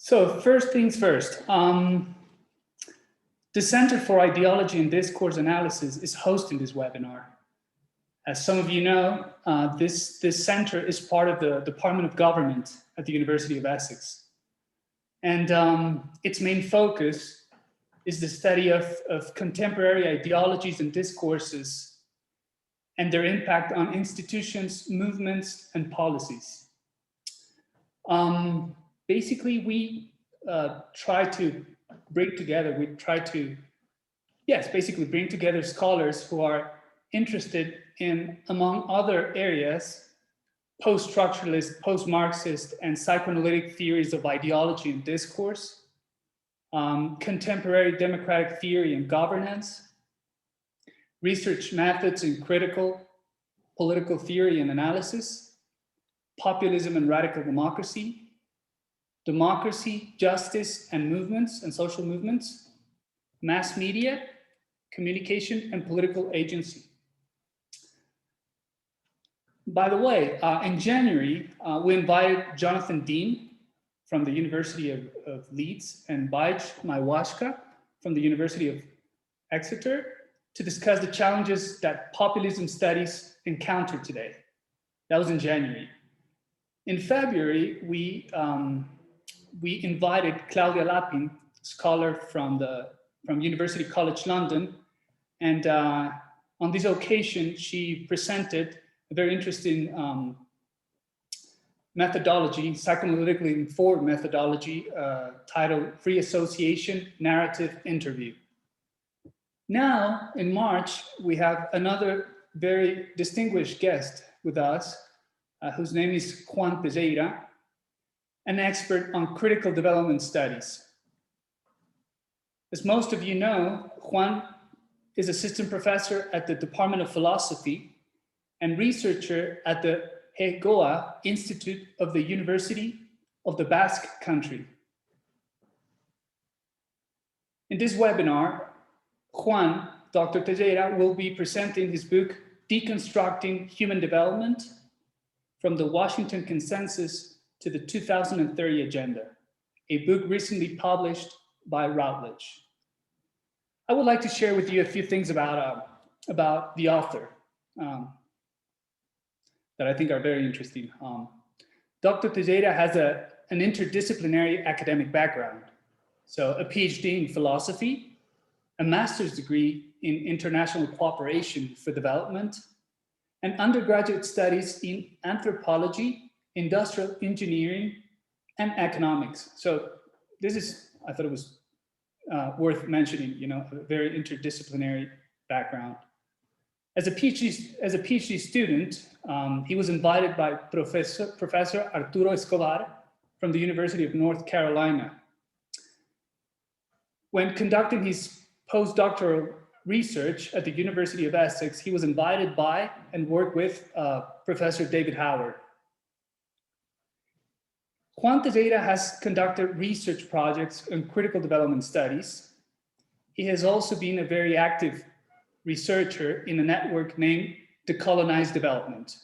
So first things first, the Center for Ideology and Discourse Analysis is hosting this webinar. As some of you know, this center is part of the Department of Government at the University of Essex. And its main focus is the study of contemporary ideologies and discourses and their impact on institutions, movements, and policies. Basically, we try to bring together, bring together scholars who are interested in, among other areas, post-structuralist, post-Marxist, and psychoanalytic theories of ideology and discourse, contemporary democratic theory and governance, research methods in critical political theory and analysis, populism and radical democracy, democracy, justice, and movements and social movements, mass media, communication, and political agency. By the way, in January, we invited Jonathan Dean from the University of Leeds and Baj Maiwashka from the University of Exeter to discuss the challenges that populism studies encounter today. That was in January. In February, we invited Claudia Lapin, scholar from University College London, and on this occasion, she presented a very interesting methodology, psychoanalytically informed methodology titled Free Association Narrative Interview. Now, in March, we have another very distinguished guest with us, whose name is Juan Telleria, an expert on critical development studies. As most of you know, Juan is assistant professor at the Department of Philosophy and researcher at the Hegoa Institute of the University of the Basque Country. In this webinar, Juan, Dr. Telleria, will be presenting his book, Deconstructing Human Development, from the Washington Consensus to the 2030 Agenda, a book recently published by Routledge. I would like to share with you a few things about the author that I think are very interesting. Dr. Telleria has an interdisciplinary academic background. So a PhD in philosophy, a master's degree in international cooperation for development, and undergraduate studies in anthropology, industrial engineering, and economics. So this is, I thought it was worth mentioning, a very interdisciplinary background. As a PhD student, he was invited by Professor Arturo Escobar from the University of North Carolina. When conducting his postdoctoral research at the University of Essex, he was invited by and worked with Professor David Howard. Juan Telleria has conducted research projects on critical development studies. He has also been a very active researcher in a network named Decolonized Development.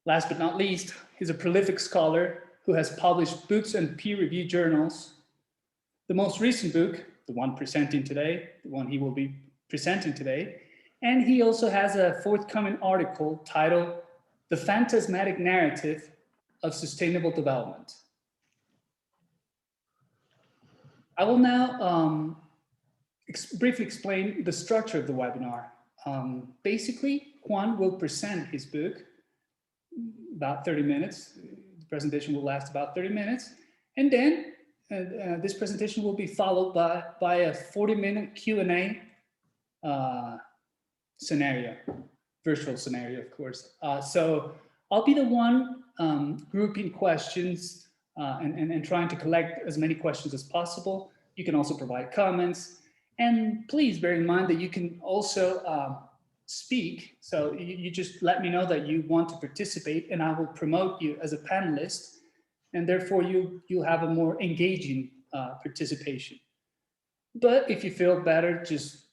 Last but not least, he's a prolific scholar who has published books in peer-reviewed journals. The most recent book, the one presenting today, the one he will be presenting today, and he also has a forthcoming article titled The Phantasmatic Narrative of Sustainable Development. I will now briefly explain the structure of the webinar. Basically, Juan will present his book about 30 minutes. The presentation will last about 30 minutes. And then this presentation will be followed by a 40-minute Q&A scenario, virtual scenario, of course. So I'll be the one grouping questions and trying to collect as many questions as possible. You can also provide comments. And please bear in mind that you can also speak. So you just let me know that you want to participate and I will promote you as a panelist. And therefore you'll have a more engaging participation. But if you feel better just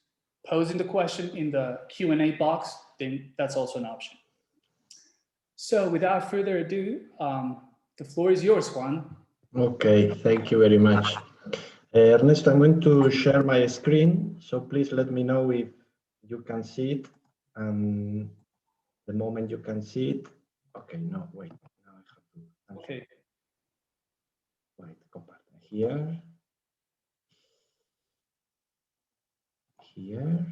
posing the question in the Q&A box, then that's also an option. So without further ado, the floor is yours, Juan. Okay, thank you very much. Ernesto, I'm going to share my screen, so please let me know if you can see it. And the moment you can see it, okay, no, wait, now I have to. Okay. Wait, comparte here. Here.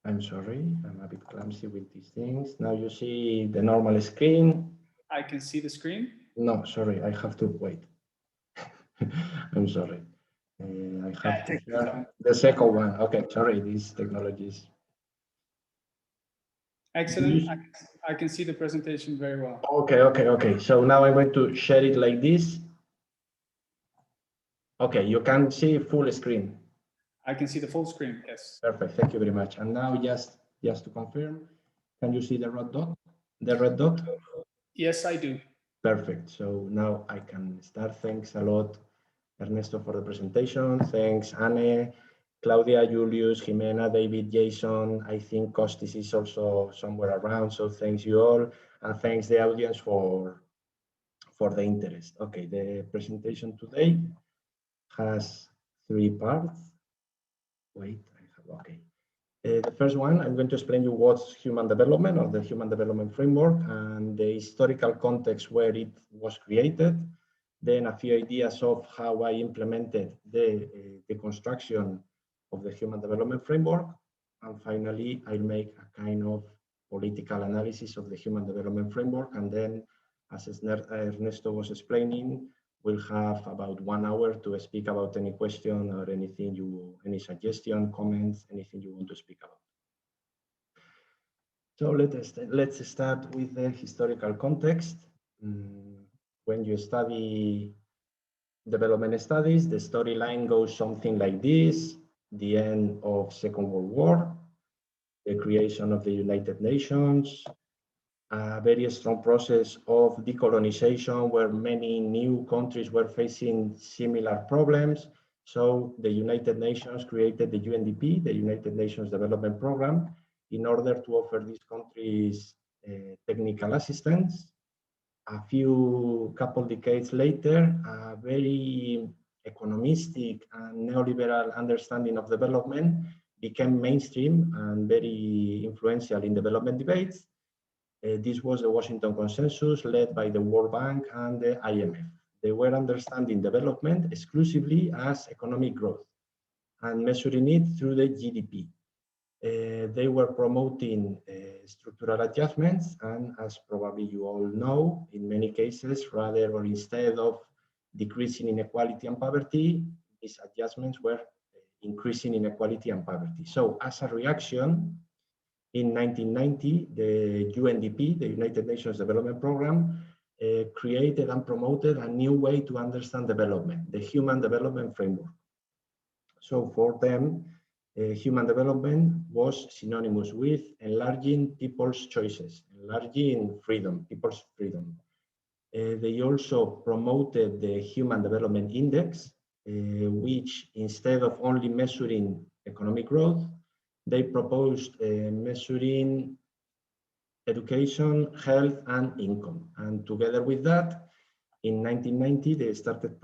I'm sorry, I'm a bit clumsy with these things. Now you see the normal screen. I can see the screen. No, sorry, I have to wait. I'm sorry. I have to share the second one. Okay, sorry, these technologies. Excellent. I can see the presentation very well. Okay. So now I'm going to share it like this. Okay, you can see full screen. I can see the full screen, yes. Perfect, thank you very much. And now just to confirm, can you see the red dot? The red dot? Yes, I do. Perfect, so now I can start. Thanks a lot, Ernesto, for the presentation. Thanks, Anne, Claudia, Julius, Jimena, David, Jason. I think Costis is also somewhere around, so thanks you all. And thanks the audience for the interest. Okay, the presentation today has 3 parts. Wait, okay. The first one, I'm going to explain you what's human development or the human development framework and the historical context where it was created. Then a few ideas of how I implemented the construction of the human development framework. And finally, I'll make a kind of political analysis of the human development framework. And then, as Ernesto was explaining, we'll have about 1 hour to speak about any question or anything any suggestion, comments, anything you want to speak about. So let's start with the historical context. When you study development studies, the storyline goes something like this: the end of Second World War, the creation of the United Nations, a very strong process of decolonization where many new countries were facing similar problems. So the United Nations created the UNDP, the United Nations Development Program, in order to offer these countries technical assistance. A couple decades later, a very economistic and neoliberal understanding of development became mainstream and very influential in development debates. This was the Washington Consensus led by the World Bank and the IMF. They were understanding development exclusively as economic growth and measuring it through the GDP. They were promoting structural adjustments, and as probably you all know, in many cases, rather or instead of decreasing inequality and poverty, these adjustments were increasing inequality and poverty. So as a reaction, in 1990, the UNDP, the United Nations Development Program, created and promoted a new way to understand development, the human development framework. So for them, human development was synonymous with enlarging people's choices, enlarging freedom, people's freedom. They also promoted the Human Development Index, which instead of only measuring economic growth, they proposed measuring education, health, and income. And together with that, in 1990, they started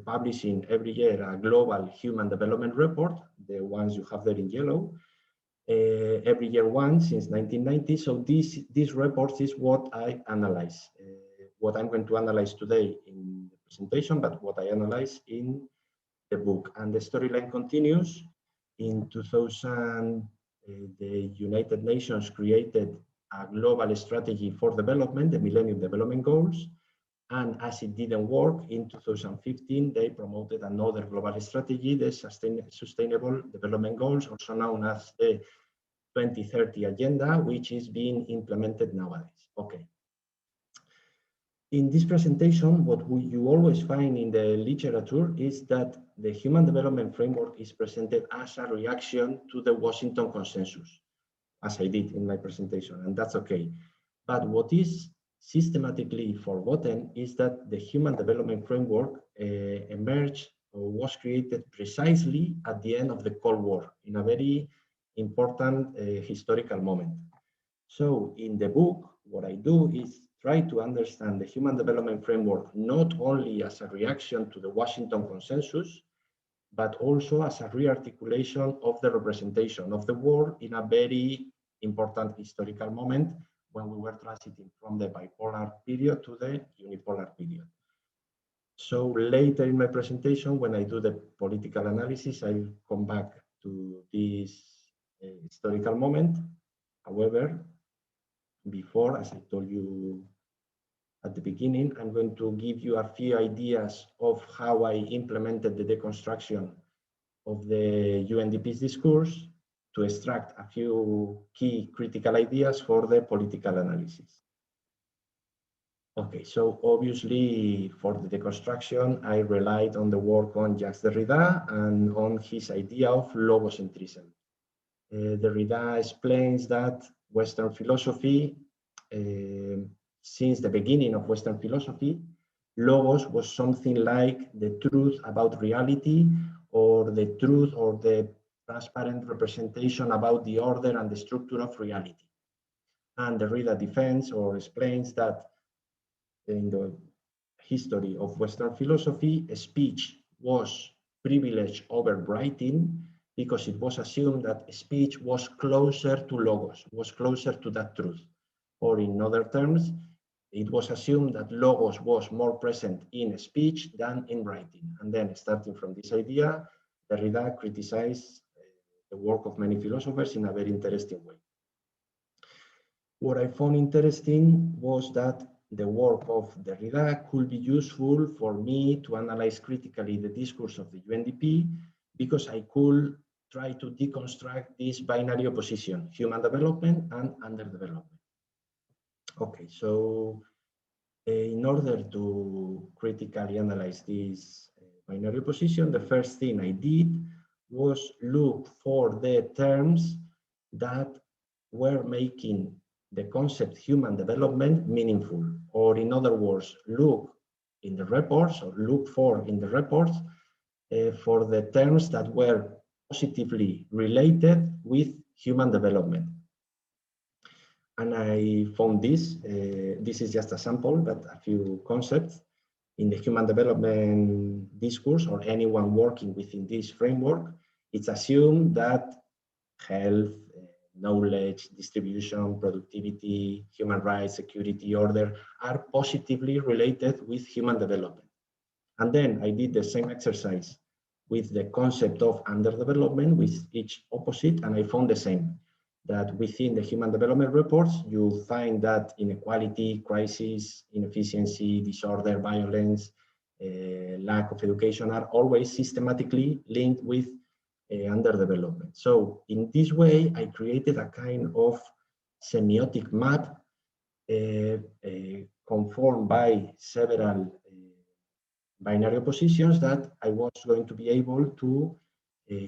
publishing every year a global human development report, the ones you have there in yellow, every year one since 1990. So these reports is what I analyze, what I'm going to analyze today in the presentation, but what I analyze in the book. And the storyline continues. In 2000, the United Nations created a global strategy for development, the Millennium Development Goals. And as it didn't work, in 2015, they promoted another global strategy, the Sustainable Development Goals, also known as the 2030 Agenda, which is being implemented nowadays. Okay. In this presentation, what you always find in the literature is that the Human Development Framework is presented as a reaction to the Washington Consensus, as I did in my presentation, and that's okay. But what is systematically forgotten is that the Human Development Framework emerged or was created precisely at the end of the Cold War in a very important historical moment. So in the book, what I do is try to understand the human development framework not only as a reaction to the Washington Consensus, but also as a re-articulation of the representation of the world in a very important historical moment when we were transiting from the bipolar period to the unipolar period. So later in my presentation, when I do the political analysis, I'll come back to this historical moment. However, before, as I told you at the beginning, I'm going to give you a few ideas of how I implemented the deconstruction of the UNDP's discourse to extract a few key critical ideas for the political analysis. Okay, so obviously for the deconstruction, I relied on the work on Jacques Derrida and on his idea of logocentrism. Derrida explains that Western philosophy, since the beginning of Western philosophy, logos was something like the truth about reality, or the truth or the transparent representation about the order and the structure of reality. And Derrida defends or explains that in the history of Western philosophy, speech was privileged over writing because it was assumed that speech was closer to logos, was closer to that truth. Or in other terms, it was assumed that logos was more present in speech than in writing. And then starting from this idea, Derrida criticized the work of many philosophers in a very interesting way. What I found interesting was that the work of Derrida could be useful for me to analyze critically the discourse of the UNDP, because I could try to deconstruct this binary opposition, human development and underdevelopment. Okay, so in order to critically analyze this binary opposition, the first thing I did was look for the terms that were making the concept human development meaningful, or in other words, look in the reports, or look for in the reports for the terms that were positively related with human development. And I found this. This is just a sample, but a few concepts. In the human development discourse, or anyone working within this framework, it's assumed that health, knowledge, distribution, productivity, human rights, security, order are positively related with human development. And then I did the same exercise with the concept of underdevelopment, with each opposite, and I found the same, that within the human development reports, you find that inequality, crisis, inefficiency, disorder, violence, lack of education are always systematically linked with underdevelopment. So in this way, I created a kind of semiotic map conformed by several binary oppositions that I was going to be able to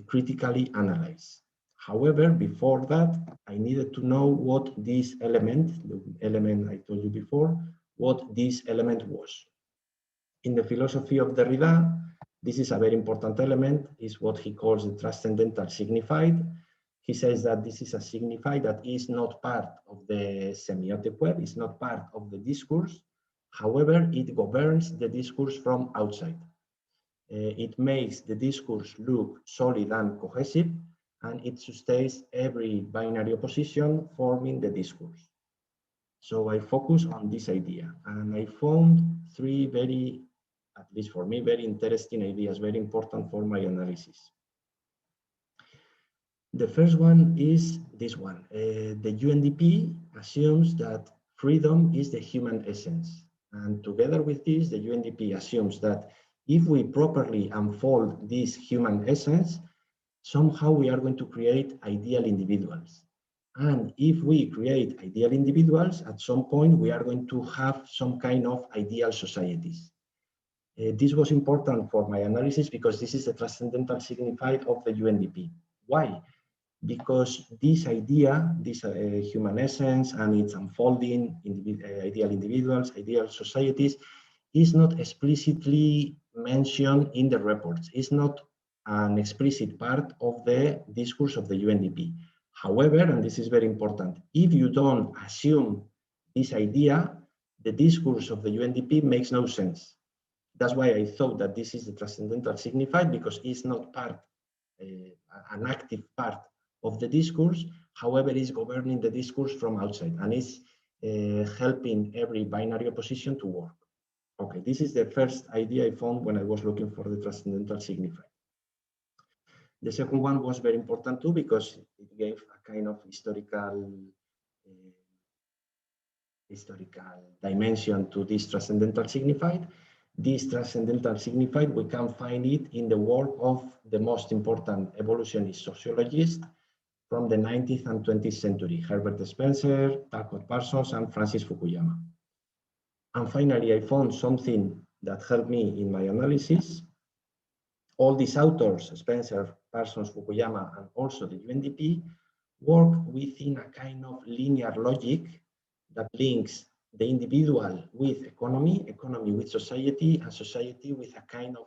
critically analyze. However, before that, I needed to know what this element, the element I told you before, what this element was. In the philosophy of Derrida, this is a very important element, is what he calls the transcendental signified. He says that this is a signified that is not part of the semiotic web, is not part of the discourse. However, it governs the discourse from outside. It makes the discourse look solid and cohesive, and it sustains every binary opposition forming the discourse. So I focus on this idea, and I found three very, at least for me, very interesting ideas, very important for my analysis. The first one is this one. The UNDP assumes that freedom is the human essence. And together with this, the UNDP assumes that if we properly unfold this human essence, somehow we are going to create ideal individuals. And if we create ideal individuals, at some point we are going to have some kind of ideal societies. This was important for my analysis because this is the transcendental signified of the UNDP. Why? Because this idea, this human essence and its unfolding ideal individuals, ideal societies, is not explicitly mentioned in the reports. It's not an explicit part of the discourse of the UNDP. However, and this is very important, if you don't assume this idea, the discourse of the UNDP makes no sense. That's why I thought that this is the transcendental signified, because it's not part, an active part of the discourse. However, it's governing the discourse from outside and is helping every binary opposition to work. Okay, this is the first idea I found when I was looking for the transcendental signified. The second one was very important too, because it gave a kind of historical dimension to this transcendental signified. This transcendental signified, we can find it in the work of the most important evolutionist sociologists from the 19th and 20th century, Herbert Spencer, Talcott Parsons, and Francis Fukuyama. And finally, I found something that helped me in my analysis. All these authors, Spencer, Parsons, Fukuyama, and also the UNDP, work within a kind of linear logic that links the individual with economy, economy with society, and society with a kind of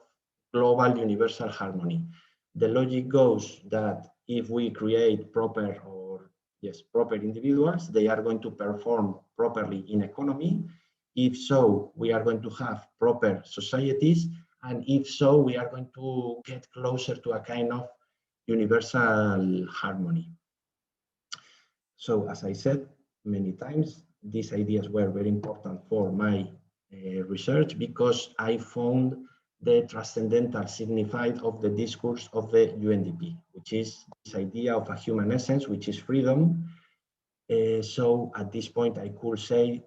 global universal harmony. The logic goes that if we create proper individuals, they are going to perform properly in economy. If so, we are going to have proper societies. And if so, we are going to get closer to a kind of universal harmony. So as I said many times, these ideas were very important for my research, because I found the transcendental signified of the discourse of the UNDP, which is this idea of a human essence, which is freedom. So at this point, I could say,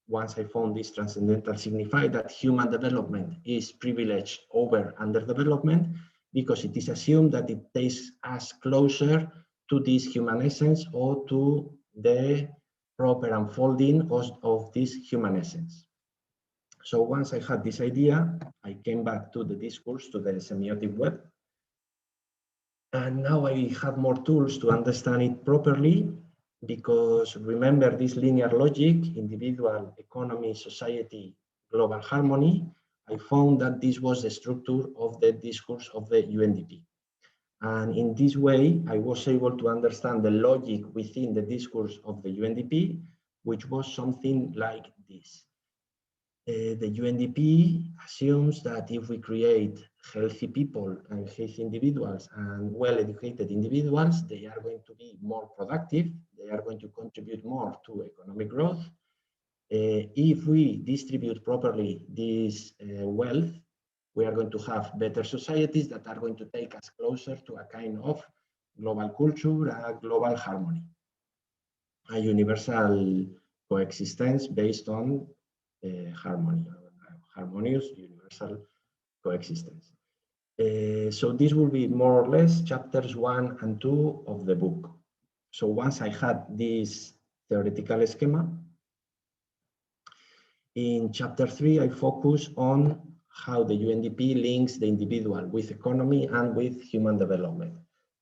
once I found this transcendental signified, that human development is privileged over underdevelopment, because it is assumed that it takes us closer to this human essence, or to the proper unfolding of this human essence. So once I had this idea, I came back to the discourse, to the semiotic web. And now I have more tools to understand it properly, because remember this linear logic, individual, economy, society, global harmony. I found that this was the structure of the discourse of the UNDP. And in this way, I was able to understand the logic within the discourse of the UNDP, which was something like this. The UNDP assumes that if we create healthy people and healthy individuals and well-educated individuals, they are going to be more productive, they are going to contribute more to economic growth. If we distribute properly this wealth, we are going to have better societies that are going to take us closer to a kind of global culture, a global harmony, a universal coexistence based on harmony, harmonious universal coexistence. So this will be more or less chapters 1 and 2 of the book. So once I had this theoretical schema, in chapter 3, I focus on how the UNDP links the individual with economy and with human development.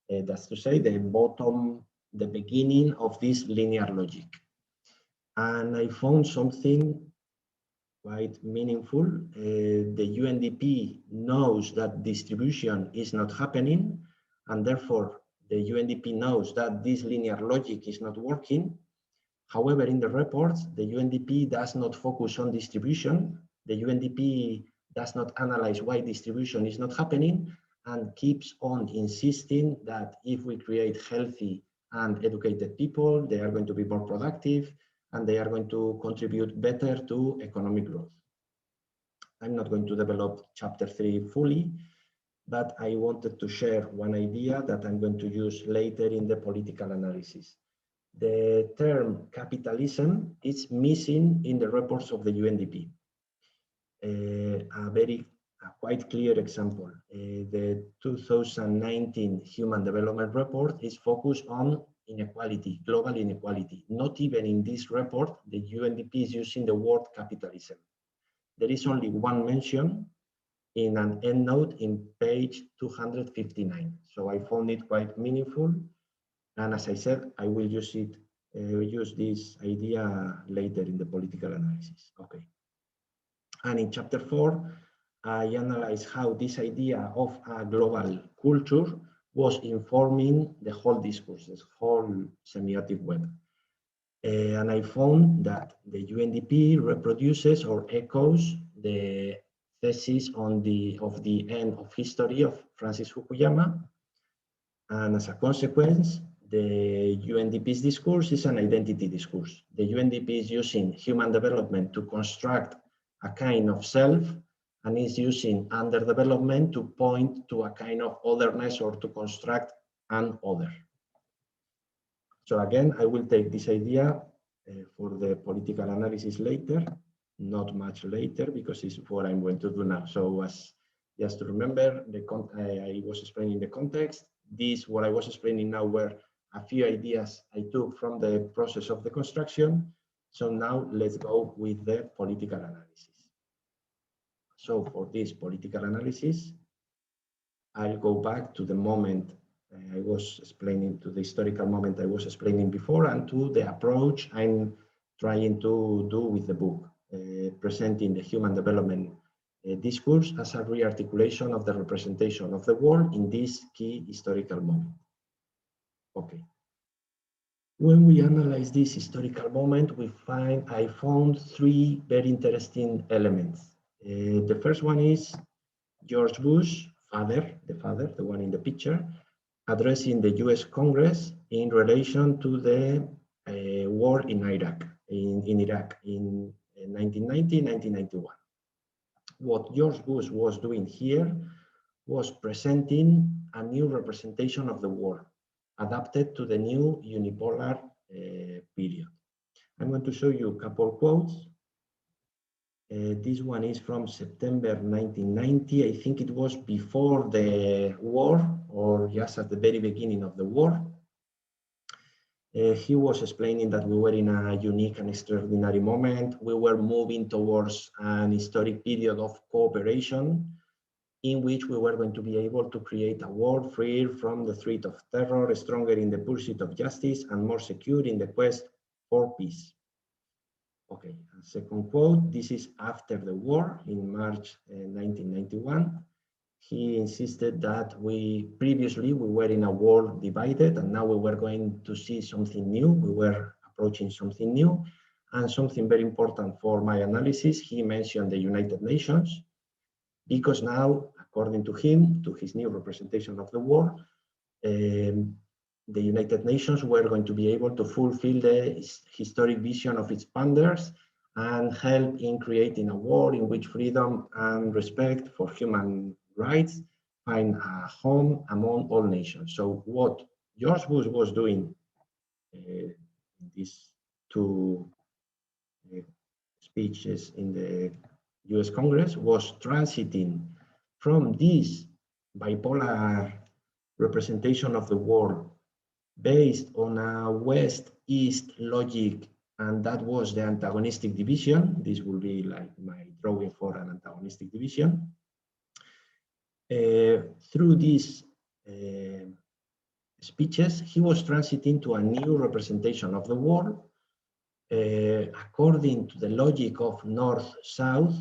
That's to say, the beginning of this linear logic. And I found something quite meaningful. The UNDP knows that distribution is not happening, and therefore the UNDP knows that this linear logic is not working. However, in the reports, the UNDP does not focus on distribution. The UNDP does not analyze why distribution is not happening, and keeps on insisting that if we create healthy and educated people, they are going to be more productive, and they are going to contribute better to economic growth. I'm not going to develop chapter 3 fully, but I wanted to share one idea that I'm going to use later in the political analysis. The term capitalism is missing in the reports of the UNDP. A quite clear example, the 2019 Human Development Report is focused on inequality, global inequality. Not even in this report, the UNDP is using the word capitalism. There is only one mention in an endnote in page 259. So I found it quite meaningful. And as I said, I will use this idea later in the political analysis. Okay. And in chapter 4, I analyze how this idea of a global culture was informing the whole discourse, this whole semiotic web. And I found that the UNDP reproduces or echoes the thesis of the end of history of Francis Fukuyama. And as a consequence, the UNDP's discourse is an identity discourse. The UNDP is using human development to construct a kind of self, and is using underdevelopment to point to a kind of otherness or to construct an other. So again, I will take this idea for the political analysis later, not much later, because it's what I'm going to do now. So as just to remember, I was explaining the context. This, what I was explaining now, were a few ideas I took from the process of deconstruction. So now let's go with the political analysis. So for this political analysis, I'll go back to the moment I was explaining, to the historical moment I was explaining before, and to the approach I'm trying to do with the book, presenting the human development discourse as a rearticulation of the representation of the world in this key historical moment. Okay. When we analyze this historical moment, I found three very interesting elements. The first one is George Bush, the one in the picture, addressing the US Congress in relation to the war in Iraq in 1990, 1991. What George Bush was doing here was presenting a new representation of the war, adapted to the new unipolar period. I'm going to show you a couple of quotes. This one is from September 1990. I think it was before the war, or just at the very beginning of the war. He was explaining that we were in a unique and extraordinary moment. We were moving towards an historic period of cooperation in which we were going to be able to create a world free from the threat of terror, stronger in the pursuit of justice, and more secure in the quest for peace. Okay, second quote, this is after the war in March 1991. He insisted that previously we were in a world divided, and now we were going to see something new. We were approaching something new, and something very important for my analysis, he mentioned the United Nations, because now, according to him, to his new representation of the world, the United Nations were going to be able to fulfill the historic vision of its founders and help in creating a world in which freedom and respect for human rights find a home among all nations. So what George Bush was doing in these two speeches in the US Congress was transiting from this bipolar representation of the world based on a West-East logic, and that was the antagonistic division. This will be like my drawing for an antagonistic division. Through these speeches, he was transiting to a new representation of the world according to the logic of North-South,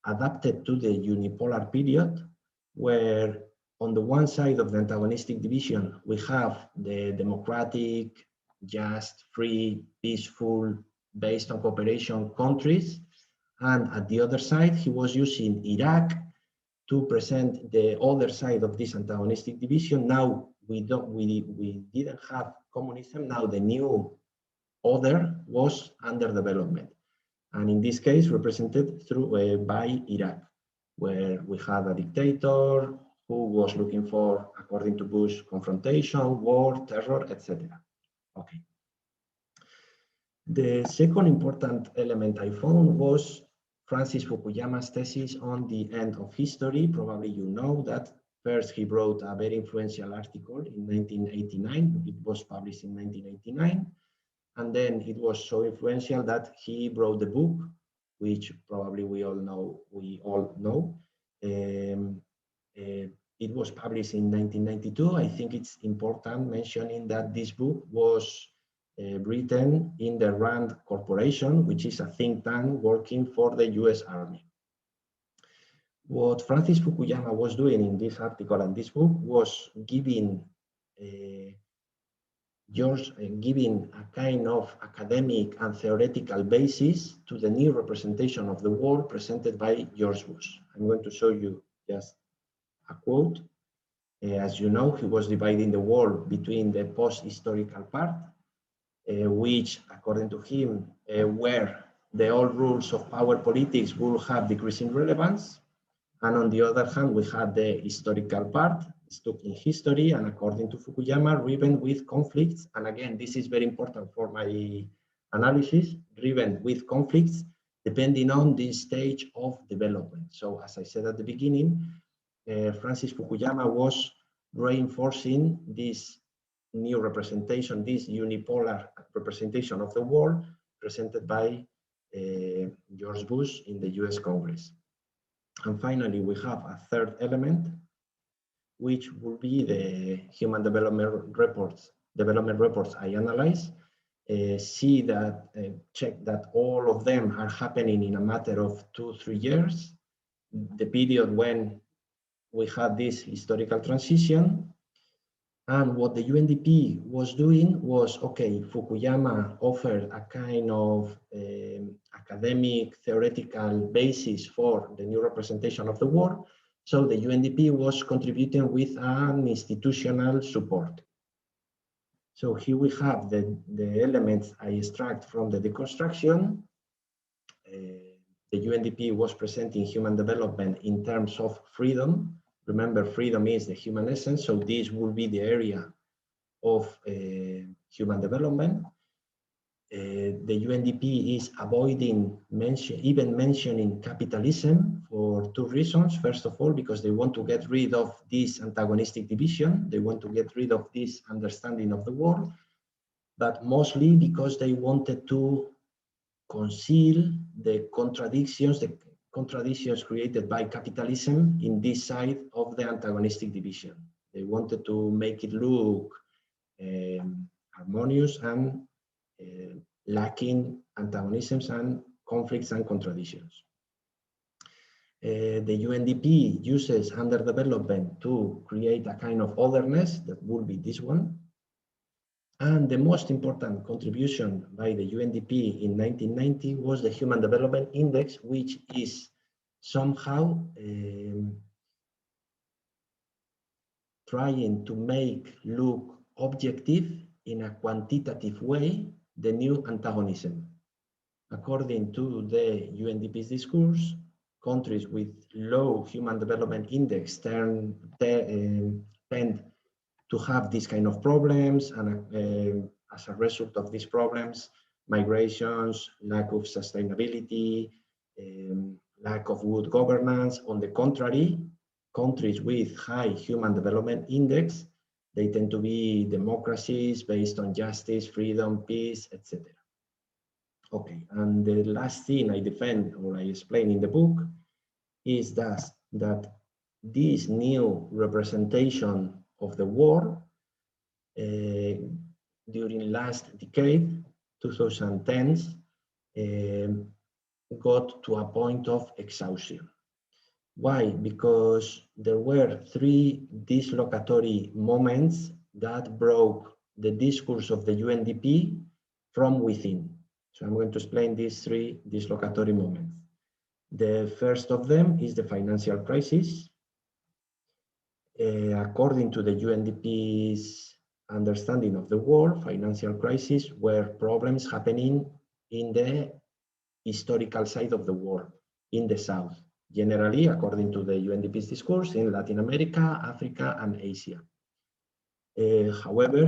adapted to the unipolar period, where on the one side of the antagonistic division, we have the democratic, just, free, peaceful, based on cooperation countries. And at the other side, he was using Iraq to present the other side of this antagonistic division. Now we didn't have communism. Now the new order was under development. And in this case, represented through by Iraq, where we had a dictator who was looking for, according to Bush, confrontation, war, terror, etc. Okay. The second important element I found was Francis Fukuyama's thesis on the end of history. Probably you know that first he wrote a very influential article in 1989. It was published in 1989. And then it was so influential that he wrote the book, which probably we all know. It was published in 1992. I think it's important mentioning that this book was written in the RAND Corporation, which is a think tank working for the US Army. What Francis Fukuyama was doing in this article and this book was giving giving a kind of academic and theoretical basis to the new representation of the world presented by George Bush. I'm going to show you just a quote. As you know, he was dividing the world between the post-historical part, which, according to him, where the old rules of power politics will have decreasing relevance. And on the other hand, we had the historical part, stuck in history, and according to Fukuyama, driven with conflicts. And again, this is very important for my analysis, driven with conflicts, depending on the stage of development. So as I said at the beginning, Francis Fukuyama was reinforcing this new representation, this unipolar representation of the world presented by George Bush in the US Congress. And finally, we have a third element, which will be the human development reports I analyze. See that, check that all of them are happening in a matter of 2-3 years, the period when we had this historical transition. And what the UNDP was doing was, okay, Fukuyama offered a kind of academic theoretical basis for the new representation of the world. So the UNDP was contributing with an institutional support. So here we have the elements I extract from the deconstruction. The UNDP was presenting human development in terms of freedom. Remember, freedom is the human essence, so this will be the area of human development. The UNDP is avoiding even mentioning capitalism for 2 reasons. First of all, because they want to get rid of this antagonistic division. They want to get rid of this understanding of the world, but mostly because they wanted to conceal the contradictions created by capitalism in this side of the antagonistic division. They wanted to make it look harmonious and lacking antagonisms and conflicts and contradictions. The UNDP uses underdevelopment to create a kind of otherness that would be this one. And the most important contribution by the UNDP in 1990 was the Human Development Index, which is somehow trying to make look objective in a quantitative way the new antagonism. According to the UNDP's discourse, countries with low Human Development Index tend to have these kind of problems, and as a result of these problems, migrations, lack of sustainability, lack of good governance. On the contrary, countries with high Human Development Index, they tend to be democracies based on justice, freedom, peace, etc. Okay, and the last thing I defend or I explain in the book is that this new representation of the world during last decade, 2010s, got to a point of exhaustion. Why? Because there were 3 dislocatory moments that broke the discourse of the UNDP from within. So I'm going to explain these 3 dislocatory moments. The first of them is the financial crisis. According to the UNDP's understanding of the world, financial crisis were problems happening in the historical side of the world, in the South. Generally, according to the UNDP's discourse, in Latin America, Africa, and Asia. However,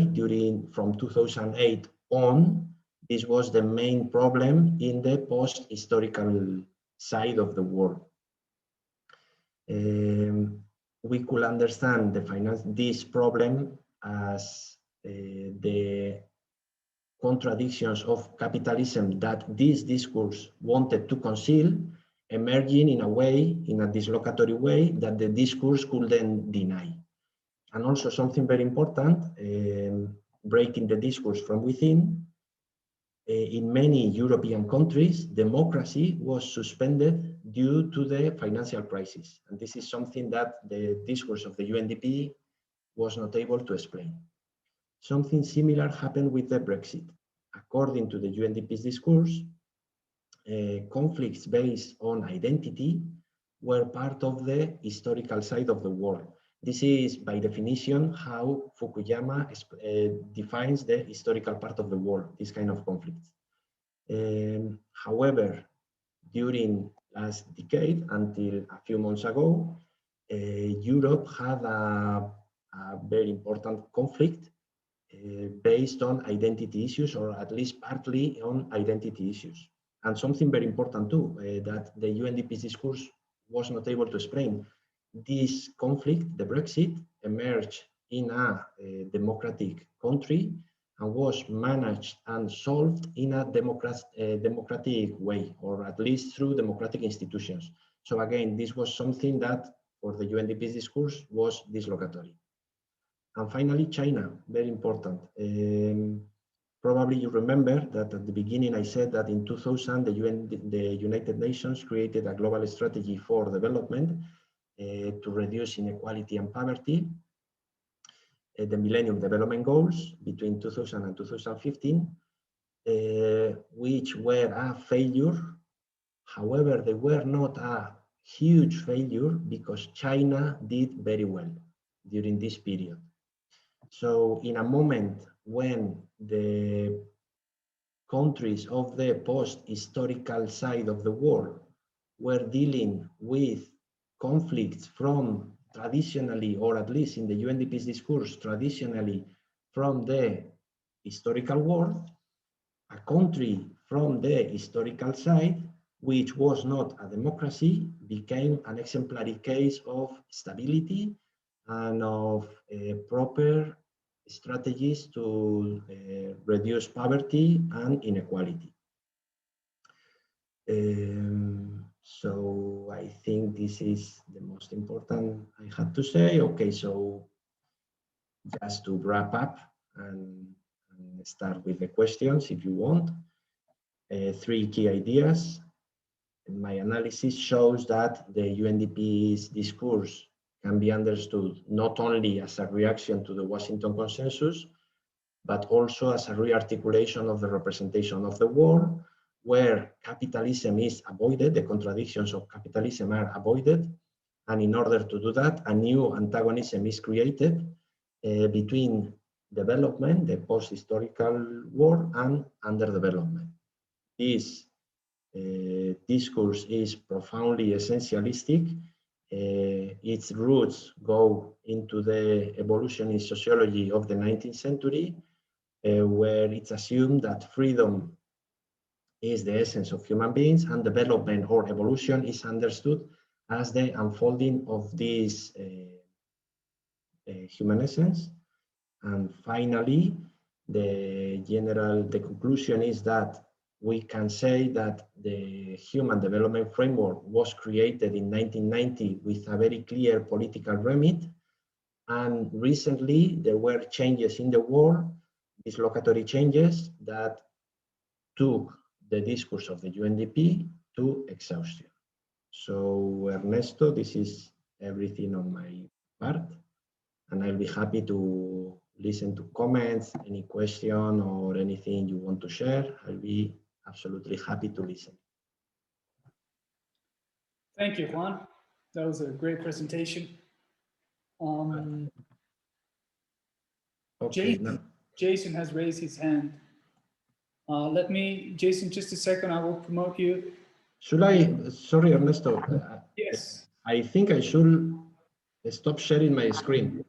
from 2008 on, this was the main problem in the post-historical side of the world. We could understand this problem as the contradictions of capitalism that this discourse wanted to conceal, emerging in a way, in a dislocatory way, that the discourse could then deny. And also something very important, breaking the discourse from within. In many European countries, democracy was suspended due to the financial crisis. And this is something that the discourse of the UNDP was not able to explain. Something similar happened with the Brexit. According to the UNDP's discourse, conflicts based on identity were part of the historical side of the world. This is, by definition, how Fukuyama defines the historical part of the world, this kind of conflicts. However, during last decade, until a few months ago, Europe had a very important conflict based on identity issues, or at least partly on identity issues. And something very important too, that the UNDP's discourse was not able to explain. This conflict, the Brexit, emerged in a democratic country and was managed and solved in a democratic way, or at least through democratic institutions. So again, this was something that for the UNDP's discourse was dislocatory. And finally, China, very important. Probably you remember that at the beginning I said that in 2000, the United Nations created a global strategy for development to reduce inequality and poverty. The Millennium Development Goals between 2000 and 2015, which were a failure. However, they were not a huge failure because China did very well during this period. So in a moment when the countries of the post-historical side of the world were dealing with conflicts from traditionally, or at least in the UNDP's discourse, traditionally from the historical world, a country from the historical side, which was not a democracy, became an exemplary case of stability and of proper strategies to reduce poverty and inequality. So I think this is the most important I had to say. Okay, so just to wrap up and start with the questions if you want. 3 key ideas. My analysis shows that the UNDP's discourse can be understood not only as a reaction to the Washington Consensus, but also as a re-articulation of the representation of the world, where capitalism is avoided, the contradictions of capitalism are avoided, and in order to do that, a new antagonism is created between development, the post-historical world, and underdevelopment. This discourse is profoundly essentialistic. Its roots go into the evolutionist sociology of the 19th century, where it's assumed that freedom is the essence of human beings, and development or evolution is understood as the unfolding of this human essence. And finally, the conclusion is that we can say that the Human Development Framework was created in 1990 with a very clear political remit. And recently, there were changes in the world, dislocatory changes that took the discourse of the UNDP to exhaustion. So Ernesto, this is everything on my part, and I'll be happy to listen to comments, any question or anything you want to share. I'll be absolutely happy to listen. Thank you, Juan. That was a great presentation. Okay, Jason has raised his hand. Jason, just a second, I will promote you. Should I, sorry, Ernesto. Yes. I think I should stop sharing my screen.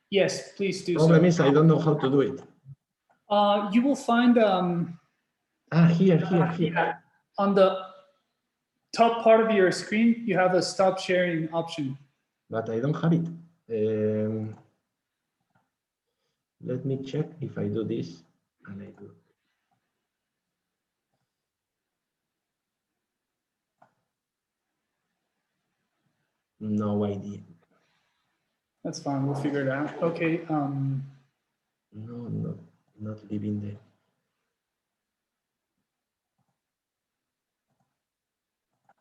Yes, please do. Problem is, I don't know how to do it. You will find here. On the top part of your screen, you have a stop sharing option. But I don't have it. Let me check if I do this, and I do. No idea. That's fine. We'll figure it out. Okay. No, not leaving there.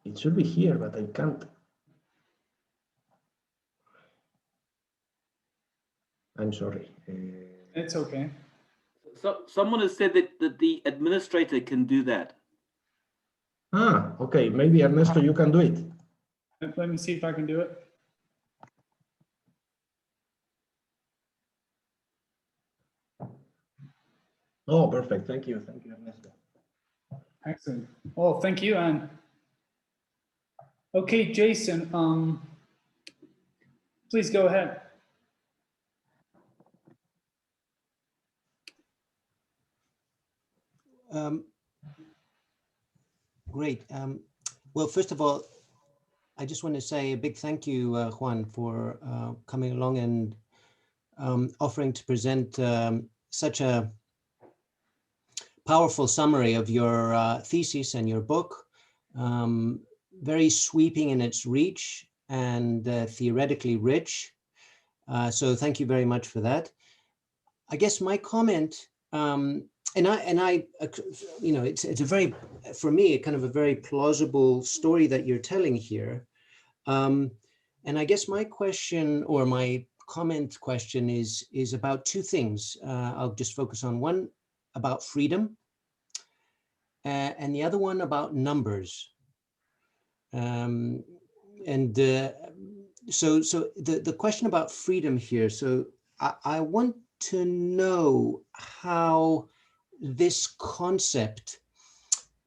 It should be here, but I can't. I'm sorry. It's okay. So someone has said that the administrator can do that. Ah, okay. Maybe Ernesto, you can do it. Let me see if I can do it. Oh, perfect. Thank you. Thank you, Ernesto. Excellent. Oh, thank you, Anne. Okay, Jason, please go ahead. Great. Well, first of all, I just want to say a big thank you, Juan, for coming along and offering to present such a powerful summary of your thesis and your book. Very sweeping in its reach and theoretically rich. So thank you very much for that. I guess my comment, and I, you know, it's a very, for me, kind of a very plausible story that you're telling here. And I guess my question or my comment question is about two things. I'll just focus on one about freedom and the other one about numbers. So the question about freedom here. So I want to know how this concept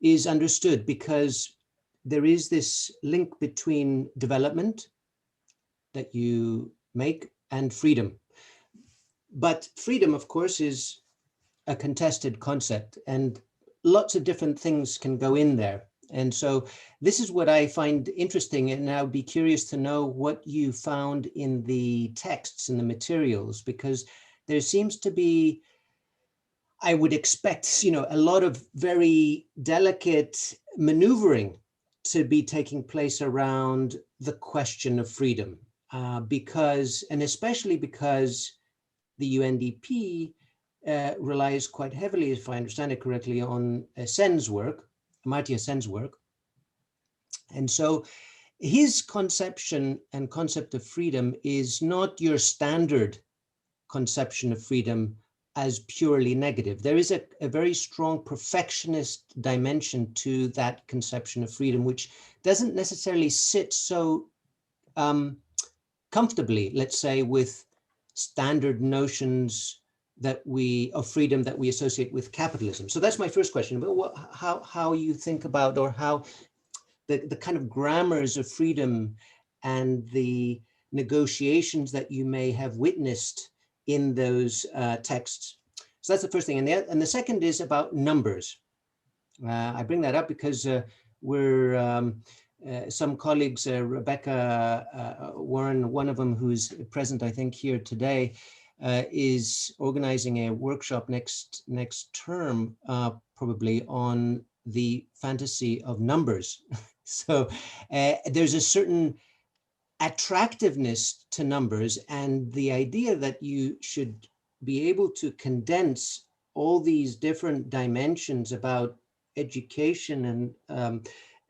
is understood, because there is this link between development that you make and freedom. But freedom, of course, is a contested concept, and lots of different things can go in there. And so this is what I find interesting, and I'll be curious to know what you found in the texts and the materials, because there seems to be, I would expect, you know, a lot of very delicate maneuvering to be taking place around the question of freedom, because, and especially because the UNDP relies quite heavily, if I understand it correctly, on Sen's work, Amartya Sen's work. And so his conception and concept of freedom is not your standard conception of freedom as purely negative. There is a very strong perfectionist dimension to that conception of freedom, which doesn't necessarily sit so comfortably, let's say, with standard notions that of freedom that we associate with capitalism. So that's my first question. But how you think about, or how the kind of grammars of freedom and the negotiations that you may have witnessed in those texts. So that's the first thing. And the second is about numbers. I bring that up because we're some colleagues, Rebecca Warren, one of them who's present, I think, here today, is organizing a workshop next term, probably, on the fantasy of numbers. So there's a certain attractiveness to numbers, and the idea that you should be able to condense all these different dimensions about education and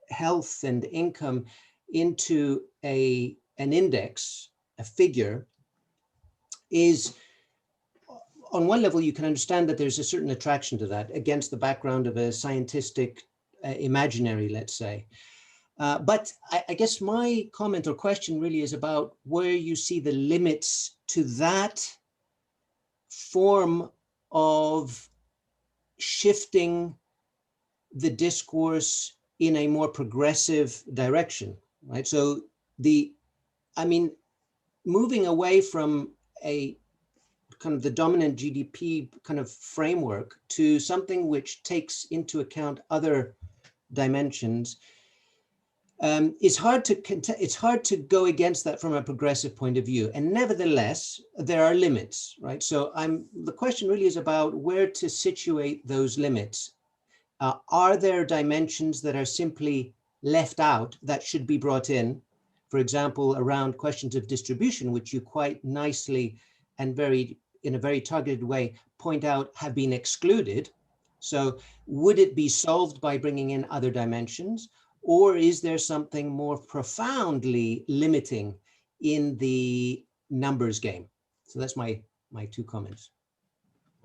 health and income into an index, a figure, is, on one level, you can understand that there's a certain attraction to that against the background of a scientific imaginary, let's say. But I guess my comment or question really is about where you see the limits to that form of shifting the discourse in a more progressive direction, right? So moving away from a kind of the dominant GDP kind of framework to something which takes into account other dimensions, it's hard to go against that from a progressive point of view. And nevertheless, there are limits, right? So the question really is about where to situate those limits. Are there dimensions that are simply left out that should be brought in? For example, around questions of distribution, which you quite nicely and in a very targeted way point out have been excluded. So would it be solved by bringing in other dimensions? Or is there something more profoundly limiting in the numbers game? So that's my two comments.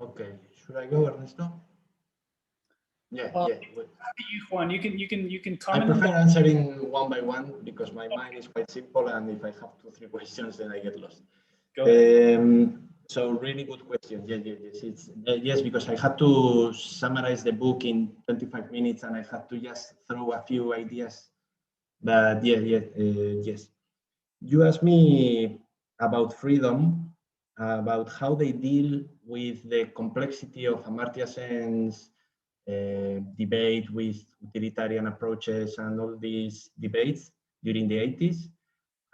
Okay, should I go, Ernesto? Yeah, Well, yeah. you, Juan, you can I comment on prefer that. answering one by one because my mind is quite simple, and if I have 2-3 questions, then I get lost. Go ahead. So really good question. Yeah, yes, it's yes, because I had to summarize the book in 25 minutes, and I had to just throw a few ideas. But yes. You asked me about freedom, about how they deal with the complexity of Amartya Sen's debate with utilitarian approaches and all these debates during the 80s,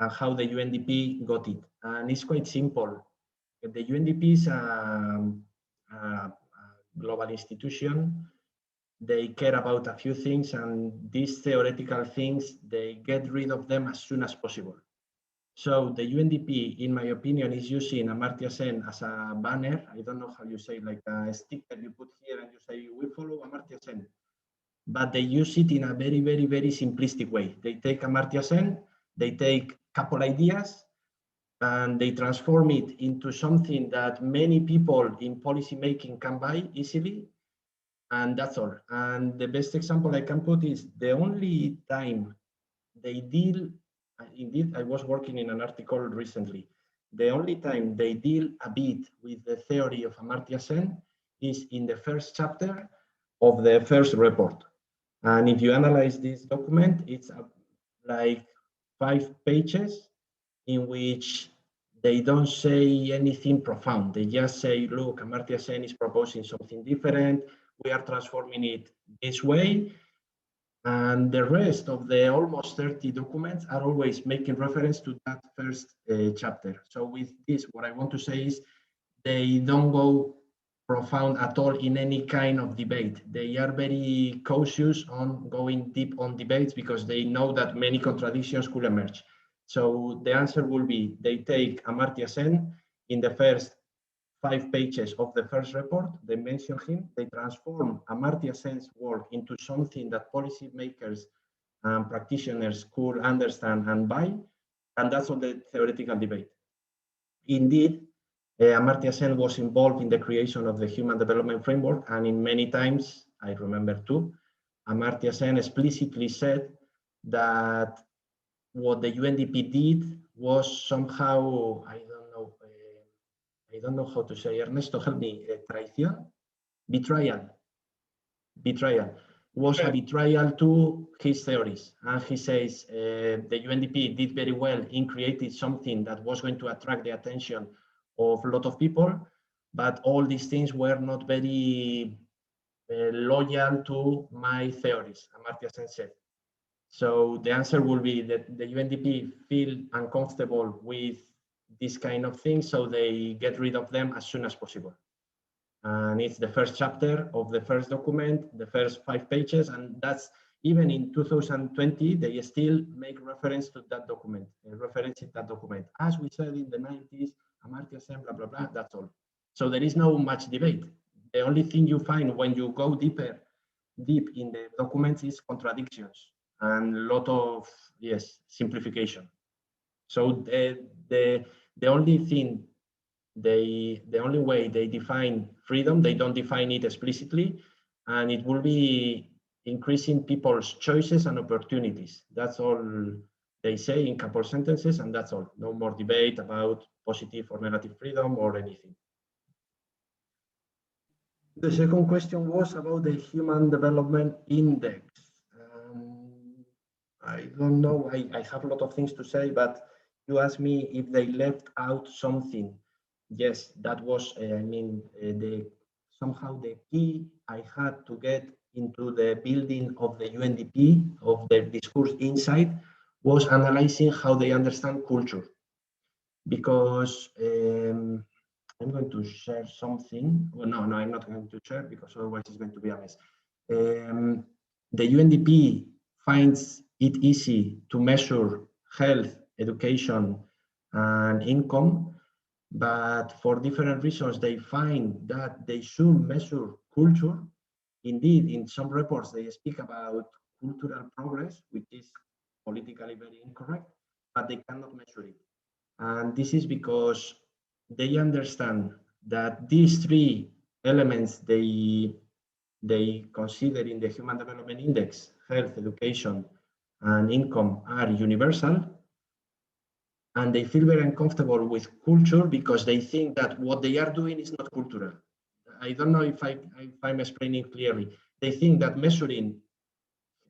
and how the UNDP got it. And it's quite simple. The UNDP is a global institution. They care about a few things, and these theoretical things, they get rid of them as soon as possible. So the UNDP, in my opinion, is using Amartya Sen as a banner. I don't know how you say, like a sticker you put here and you say, we follow Amartya Sen. But they use it in a very, very, very simplistic way. They take Amartya Sen, they take a couple ideas, and they transform it into something that many people in policy making can buy easily. And that's all. And the best example I can put is the only time they deal, indeed, I was working in an article recently. The only time they deal a bit with the theory of Amartya Sen is in the first chapter of the first report. And if you analyze this document, it's like 5 pages in which they don't say anything profound. They just say, look, Amartya Sen is proposing something different. We are transforming it this way. And the rest of the almost 30 documents are always making reference to that first chapter. So with this, what I want to say is they don't go profound at all in any kind of debate. They are very cautious on going deep on debates because they know that many contradictions could emerge. So the answer will be, they take Amartya Sen in the first 5 pages of the first report, they mention him, they transform Amartya Sen's work into something that policy makers and practitioners could understand and buy, and that's all the theoretical debate. Indeed, Amartya Sen was involved in the creation of the Human Development Framework, and in many times, I remember too, Amartya Sen explicitly said that what the UNDP did was somehow, I don't know how to say, Ernesto, help me, traición? Betrayal was a betrayal to his theories. And he says the UNDP did very well in creating something that was going to attract the attention of a lot of people, but all these things were not very loyal to my theories, Amartya Sen said. So the answer will be that the UNDP feel uncomfortable with this kind of things, so they get rid of them as soon as possible. And it's the first chapter of the first document, the first 5 pages, and that's even in 2020, they still make reference to that document, As we said in the 90s, Amartya Sen, blah, blah, blah, that's all. So there is no much debate. The only thing you find when you go deep in the documents is contradictions and a lot of, simplification. So the only thing, the only way they define freedom, they don't define it explicitly, and it will be increasing people's choices and opportunities. That's all they say in couple sentences, and that's all. No more debate about positive or negative freedom or anything. The second question was about the Human Development Index. I don't know, I have a lot of things to say, but you asked me if they left out something. Yes, that was, somehow the key I had to get into the building of the UNDP, of the discourse inside, was analyzing how they understand culture. Because I'm going to share something. Well, no, I'm not going to share because otherwise it's going to be a mess. The UNDP finds it easy to measure health, education, and income, but for different reasons, they find that they should measure culture. Indeed, in some reports, they speak about cultural progress, which is politically very incorrect, but they cannot measure it. And this is because they understand that these 3 elements they consider in the Human Development Index, health, education, and income, are universal. And they feel very uncomfortable with culture because they think that what they are doing is not cultural. I don't know if I'm explaining clearly. They think that measuring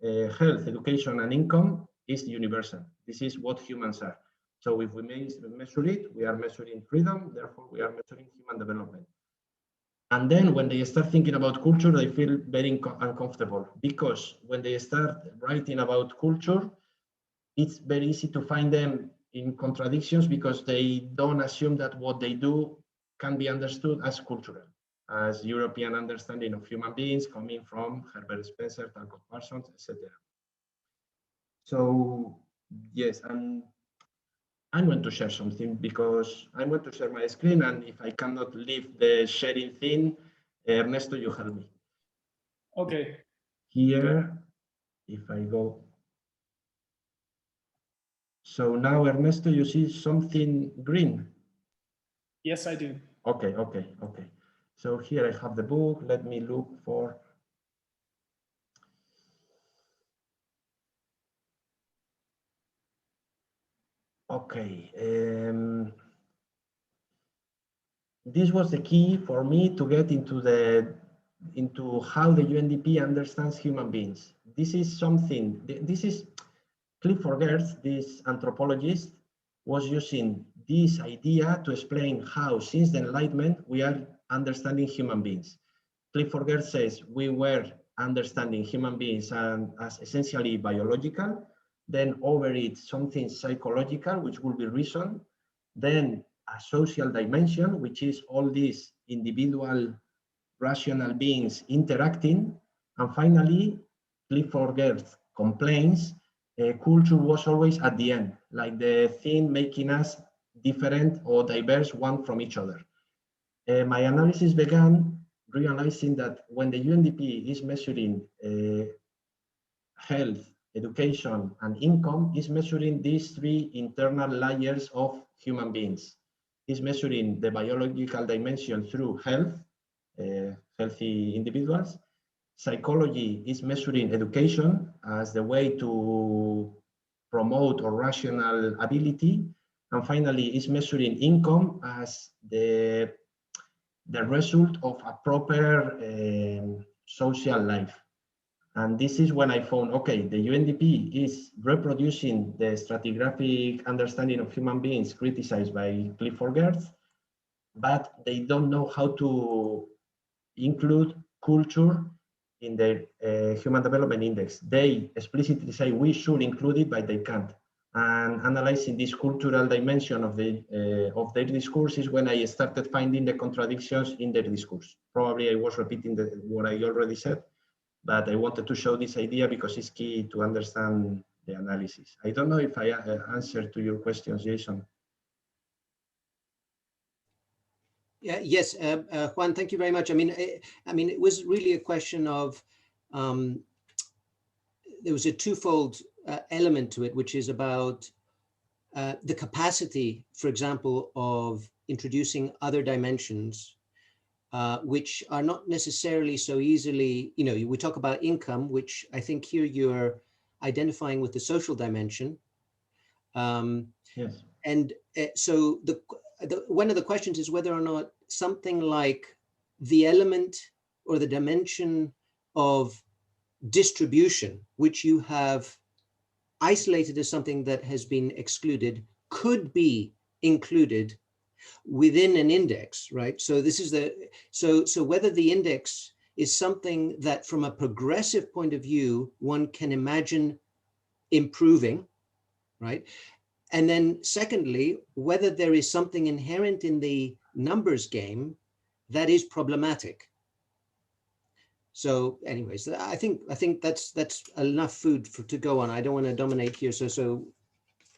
health, education, and income is universal. This is what humans are. So if we measure it, we are measuring freedom, therefore we are measuring human development. And then when they start thinking about culture, they feel very uncomfortable, because when they start writing about culture, it's very easy to find them in contradictions, because they don't assume that what they do can be understood as cultural, as European understanding of human beings coming from Herbert Spencer, Talcott Parsons, etc. So yes, and I'm going to share something, because I'm going to share my screen, and if I cannot leave the sharing thing, Ernesto, you help me. Okay. Here, if I go. So now, Ernesto, you see something green? Yes, I do. Okay. So here I have the book. Let me look for. Okay. This was the key for me to get into how the UNDP understands human beings. This is something. This is Clifford Geertz, this anthropologist, was using this idea to explain how, since the Enlightenment, we are understanding human beings. Clifford Geertz says we were understanding human beings as essentially biological, then over it something psychological, which will be reason, then a social dimension, which is all these individual rational beings interacting, and finally, Clifford Geertz complains culture was always at the end, like the thing making us different or diverse one from each other. My analysis began realizing that when the UNDP is measuring health, education, and income, is measuring these three internal layers of human beings. Is measuring the biological dimension through health, healthy individuals. Psychology is measuring education as the way to promote or rational ability. And finally, is measuring income as the result of a proper social life. And this is when I found, okay, the UNDP is reproducing the stratigraphic understanding of human beings criticized by Clifford Geertz, but they don't know how to include culture in their Human Development Index. They explicitly say we should include it, but they can't. And analyzing this cultural dimension of their discourse is when I started finding the contradictions in their discourse. Probably I was repeating what I already said, but I wanted to show this idea because it's key to understand the analysis. I don't know if I answered to your questions, Jason. Yeah, yes, Juan, thank you very much. I mean, it was really a question of, there was a twofold element to it, which is about the capacity, for example, of introducing other dimensions, which are not necessarily so easily, we talk about income, which I think here you're identifying with the social dimension. Yes. And so one of the questions is whether or not something like the element or the dimension of distribution, which you have isolated as something that has been excluded, could be included within an index, right? So this is so whether the index is something that from a progressive point of view, one can imagine improving, right? And then secondly, whether there is something inherent in the numbers game that is problematic. So anyways, I think that's enough food to go on. I don't want to dominate here. So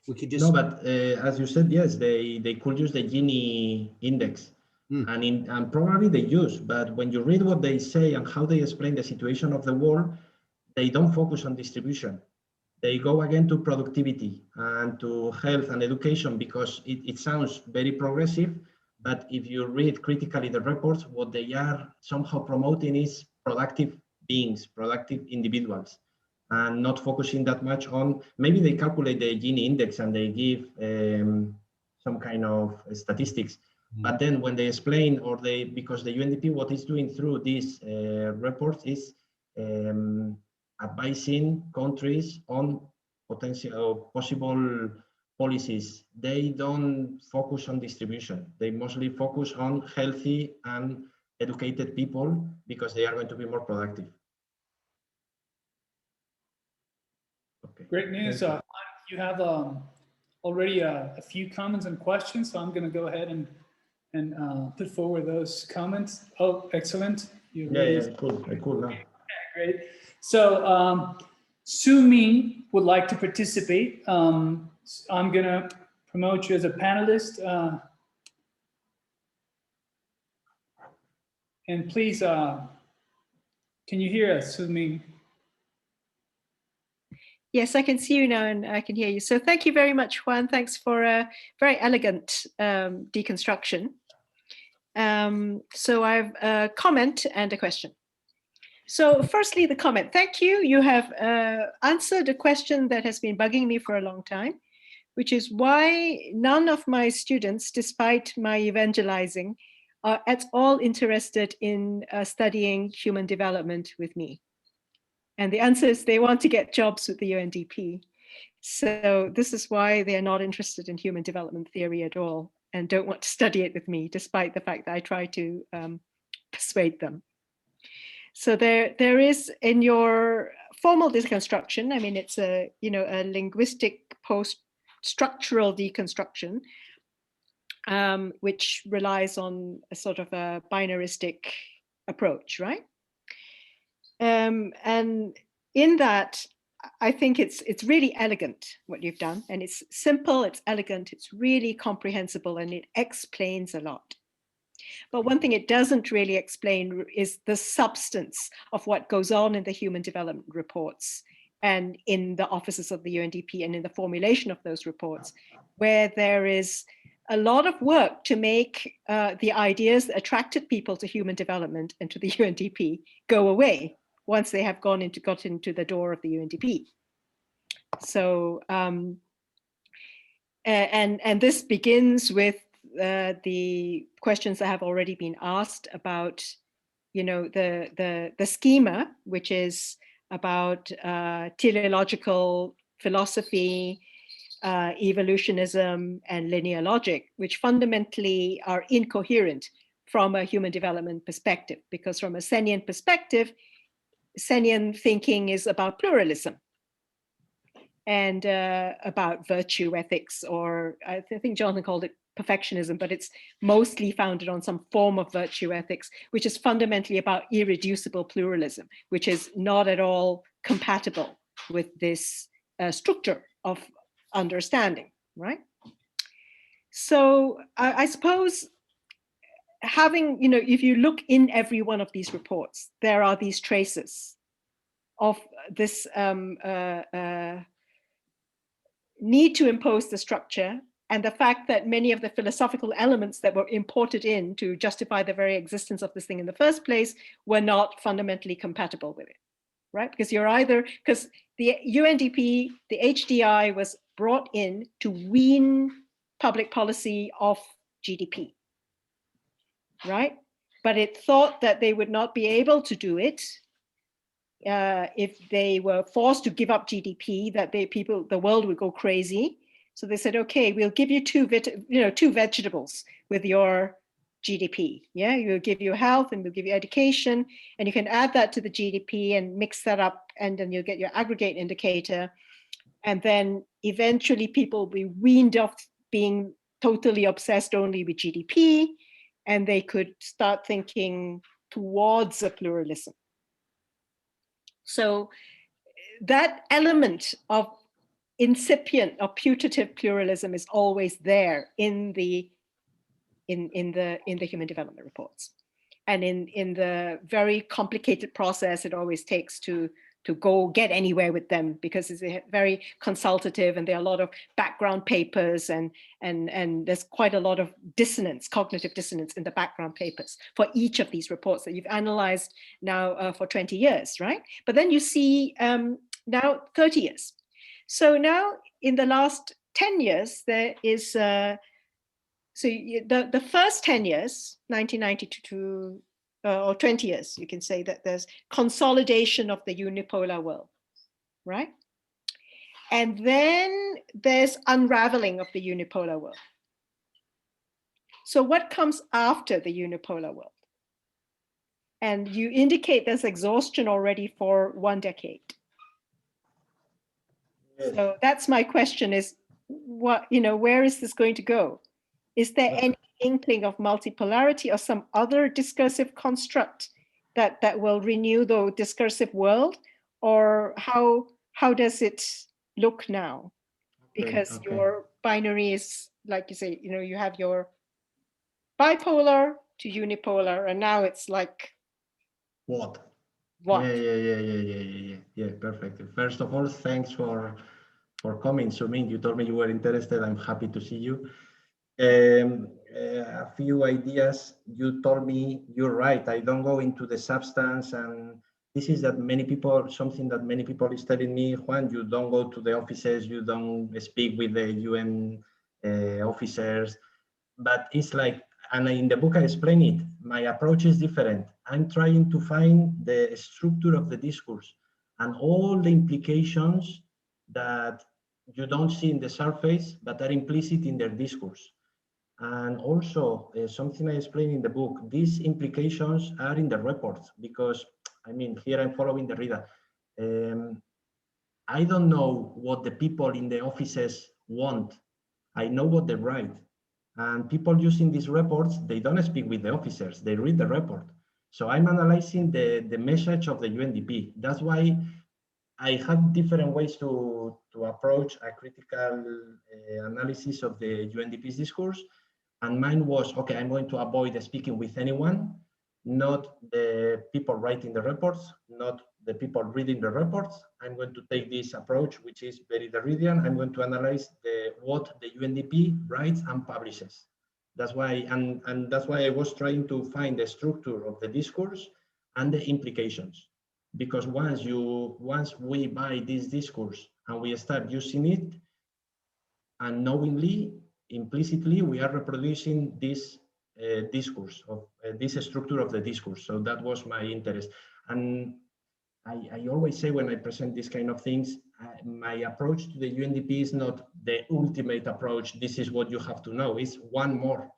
we could just. No, but as you said, yes, they could use the Gini index. And probably they use, but when you read what they say and how they explain the situation of the world, they don't focus on distribution. They go again to productivity and to health and education because it sounds very progressive, But if you read critically the reports, what they are somehow promoting is productive beings, productive individuals, and not focusing that much on, maybe they calculate the Gini index and they give some kind of statistics. But then when they explain, or they, because the UNDP, what it's doing through these reports is advising countries on potential possible policies. They don't focus on distribution. They mostly focus on healthy and educated people because they are going to be more productive. Okay. Great news. You have already a few comments and questions, so I'm going to go ahead and put forward those comments. Oh, excellent. Yeah, cool. Cool now. Great. So Su Ming would like to participate. I'm going to promote you as a panelist. And please, can you hear us, Su Ming? Yes, I can see you now and I can hear you. So thank you very much, Juan. Thanks for a very elegant deconstruction. So I have a comment and a question. So firstly, the comment. Thank you. You have answered a question that has been bugging me for a long time, which is why none of my students, despite my evangelizing, are at all interested in studying human development with me. And the answer is they want to get jobs with the UNDP. So this is why they're not interested in human development theory at all and don't want to study it with me, despite the fact that I try to persuade them. So there is in your formal deconstruction, I mean, it's a linguistic post-structural deconstruction, which relies on a sort of a binaristic approach, right? And in that, I think it's really elegant what you've done, and it's simple, it's elegant, it's really comprehensible, and it explains a lot. But one thing it doesn't really explain is the substance of what goes on in the human development reports and in the offices of the UNDP and in the formulation of those reports, where there is a lot of work to make the ideas that attracted people to human development and to the UNDP go away once they have got into the door of the UNDP. So, and this begins with the questions that have already been asked about, the schema, which is about teleological philosophy, evolutionism, and linear logic, which fundamentally are incoherent from a human development perspective, because from a Senian perspective, Senian thinking is about pluralism and about virtue ethics, or I think Jonathan called it perfectionism, but it's mostly founded on some form of virtue ethics, which is fundamentally about irreducible pluralism, which is not at all compatible with this structure of understanding, right? So I suppose having, if you look in every one of these reports, there are these traces of this need to impose the structure, and the fact that many of the philosophical elements that were imported in to justify the very existence of this thing in the first place were not fundamentally compatible with it, right? Because because the UNDP, the HDI was brought in to wean public policy off GDP, right? But it thought that they would not be able to do it if they were forced to give up GDP, that the world would go crazy. So they said, okay, we'll give you two vegetables with your GDP. Yeah, we'll give you health and we'll give you education, and you can add that to the GDP and mix that up, and then you'll get your aggregate indicator. And then eventually people will be weaned off being totally obsessed only with GDP, and they could start thinking towards a pluralism. So that element of incipient or putative pluralism is always there in the human development reports, and in the very complicated process it always takes to go get anywhere with them, because it's very consultative and there are a lot of background papers and there's quite a lot of dissonance, cognitive dissonance in the background papers for each of these reports that you've analyzed now for 20 years, right? But then you see now 30 years. So now in the last 10 years, there is, the first 10 years, 1992 to or 20 years, you can say that there's consolidation of the unipolar world, right? And then there's unraveling of the unipolar world. So what comes after the unipolar world? And you indicate there's exhaustion already for 1 decade. Yes. So that's my question is, what, where is this going to go? Is there any inkling of multipolarity or some other discursive construct that will renew the discursive world? Or how does it look now? Because your binary is, like you say, you have your bipolar to unipolar, and now it's like What? what? Yeah, perfect. First of all, thanks for coming. So, you told me you were interested. I'm happy to see you. A few ideas. You told me, you're right, I don't go into the substance, and this is something that many people is telling me, Juan, you don't go to the offices, you don't speak with the UN officers, but it's like, and in the book I explain it, my approach is different. I'm trying to find the structure of the discourse and all the implications that you don't see in the surface, but are implicit in their discourse. And also something I explain in the book, these implications are in the reports, because here I'm following Derrida. I don't know what the people in the offices want. I know what they write. And people using these reports, they don't speak with the officers, they read the report. So I'm analyzing the message of the UNDP. That's why I have different ways to approach a critical analysis of the UNDP's discourse. And mine was, okay, I'm going to avoid speaking with anyone, not the people writing the reports, not the people reading the reports. I'm going to take this approach, which is very Derridian. I'm going to analyze what the UNDP writes and publishes. That's why, and that's why I was trying to find the structure of the discourse and the implications. Because once we buy this discourse and we start using it, unknowingly, implicitly, we are reproducing this discourse of this structure of the discourse. So that was my interest. And I always say when I present these kind of things, my approach to the UNDP is not the ultimate approach. This is what you have to know. It's one more.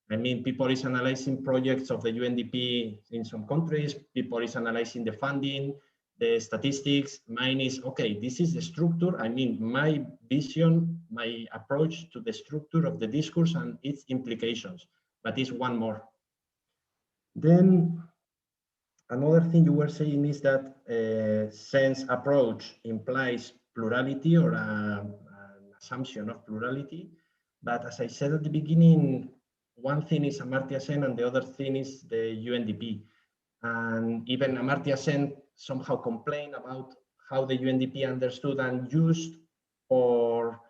People is analyzing projects of the UNDP in some countries. People is analyzing the funding, the statistics. Mine is, okay, this is the structure. My vision, my approach to the structure of the discourse and its implications, but it's one more. Then another thing you were saying is that sense approach implies plurality or an assumption of plurality. But as I said at the beginning, one thing is Amartya Sen and the other thing is the UNDP. And even Amartya Sen somehow complained about how the UNDP understood and used for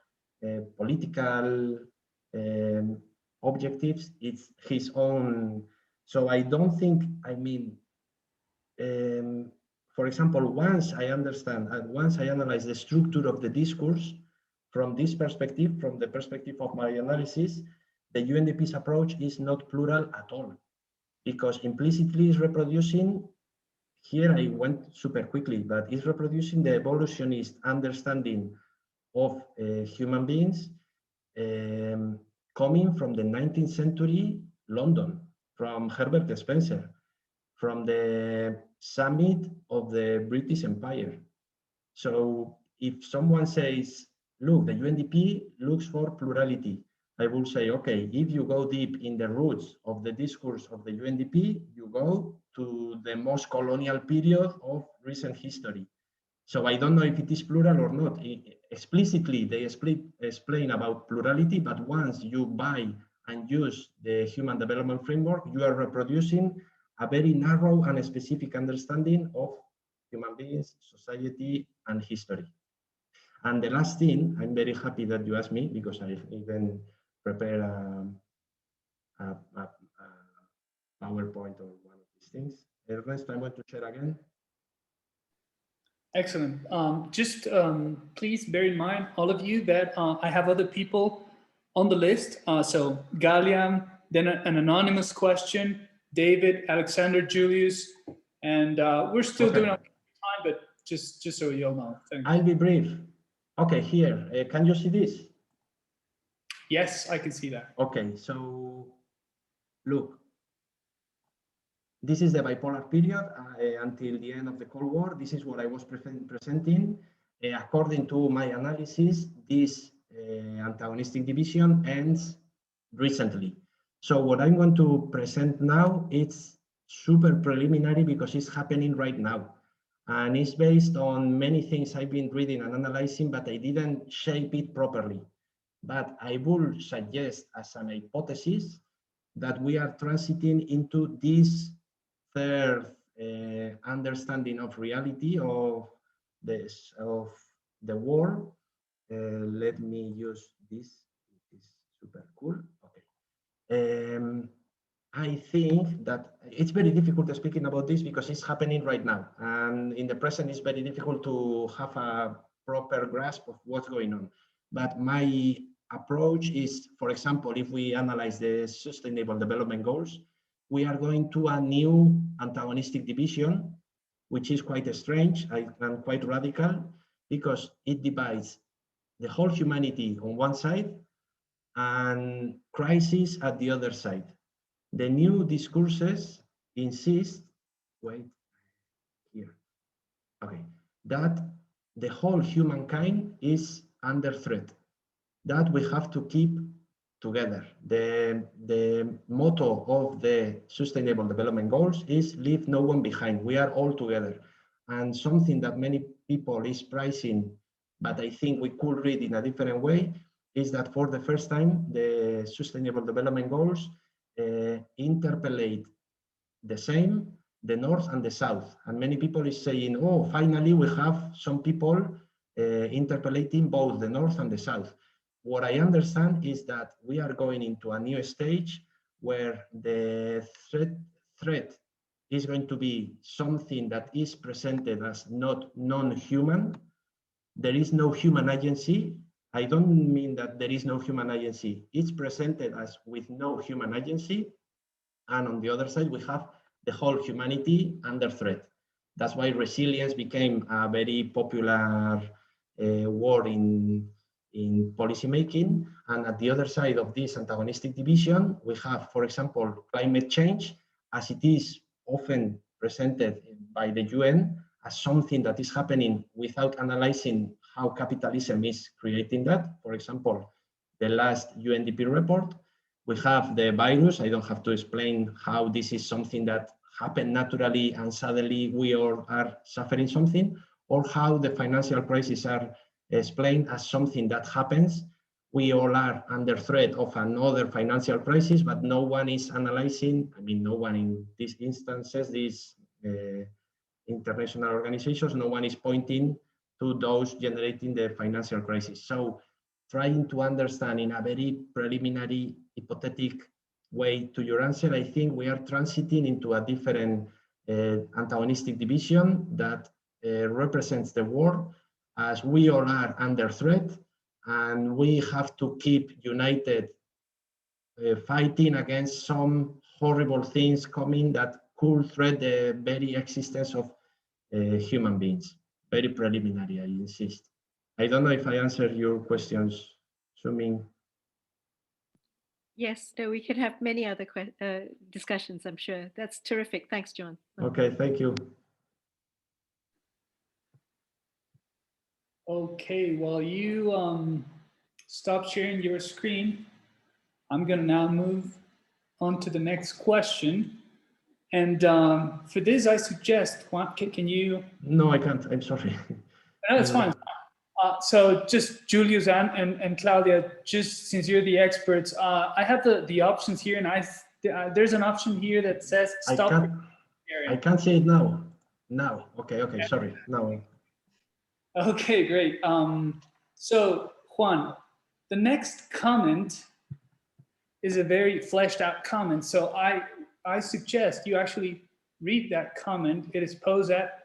political objectives. It's his own. So I don't think, for example, once I understand and once I analyze the structure of the discourse from this perspective, from the perspective of my analysis, the UNDP's approach is not plural at all, because implicitly is reproducing, here I went super quickly, but it's reproducing the evolutionist understanding of human beings coming from the 19th century London, from Herbert Spencer, from the summit of the British Empire. So if someone says, look, the UNDP looks for plurality, I will say, okay, if you go deep in the roots of the discourse of the UNDP, you go to the most colonial period of recent history. So I don't know if it is plural or not. Explicitly, they explain about plurality, but once you buy and use the Human Development Framework, you are reproducing a very narrow and specific understanding of human beings, society, and history. And the last thing, I'm very happy that you asked me, because I even prepared a PowerPoint or one of these things. Ernesto, I want to share again. Excellent. Please bear in mind, all of you, that I have other people on the list. So Galiam, then an anonymous question, David, Alexander, Julius, and we're still doing on time, but just so you all know. I'll be brief. Okay, here, can you see this? Yes, I can see that. Okay, so look, this is the bipolar period until the end of the Cold War. This is what I was presenting. According to my analysis, this antagonistic division ends recently. So what I'm going to present now, it's super preliminary because it's happening right now. And it's based on many things I've been reading and analyzing, but I didn't shape it properly. But I will suggest as an hypothesis that we are transiting into this third understanding of reality of the world. Let me use this. It is super cool. Okay. I think that it's very difficult to speaking about this because it's happening right now, and in the present it's very difficult to have a proper grasp of what's going on. But my approach is, for example, if we analyze the Sustainable Development Goals, we are going to a new antagonistic division, which is quite strange and quite radical, because it divides the whole humanity on one side and crisis at the other side. The new discourses insist, wait, here, okay, that the whole humankind is under threat, that we have to keep together. The motto of the Sustainable Development Goals is leave no one behind. We are all together. And something that many people is pricing, but I think we could read in a different way, is that for the first time, the Sustainable Development Goals interpolate the same, the North and the South. And many people is saying, oh, finally we have some people interpolating both the North and the South. What I understand is that we are going into a new stage where the threat is going to be something that is presented as not non-human. There is no human agency. I don't mean that there is no human agency. It's presented as with no human agency. And on the other side, we have the whole humanity under threat. That's why resilience became a very popular word in policymaking. And at the other side of this antagonistic division, we have, for example, climate change, as it is often presented by the UN as something that is happening without analyzing how capitalism is creating that. For example, the last UNDP report, we have the virus. I don't have to explain how this is something that happened naturally and suddenly we all are suffering something, or how the financial crises are explained as something that happens. We all are under threat of another financial crisis, but no one is analyzing, I mean, no one in these instances, these international organizations, no one is pointing to those generating the financial crisis. So trying to understand in a very preliminary, hypothetic way to your answer, I think we are transiting into a different antagonistic division that represents the world as we all are under threat, and we have to keep united, fighting against some horrible things coming that could threat the very existence of human beings. Very preliminary, I insist. I don't know if I answered your questions, Suming. Yes, no, we could have many other discussions, I'm sure. That's terrific. Thanks, John. Okay, thank you. Okay, while you stop sharing your screen, I'm going to now move on to the next question. And for this, I suggest, Juan, can you? No, I can't. I'm sorry. No, that's fine. So just Julius and Claudia, just since you're the experts, I have the options here, and there's an option here that says stop. I can't see it now. Now, okay, sorry, now. Okay, great. So Juan, the next comment is a very fleshed out comment. So I suggest you actually read that comment. It is posed at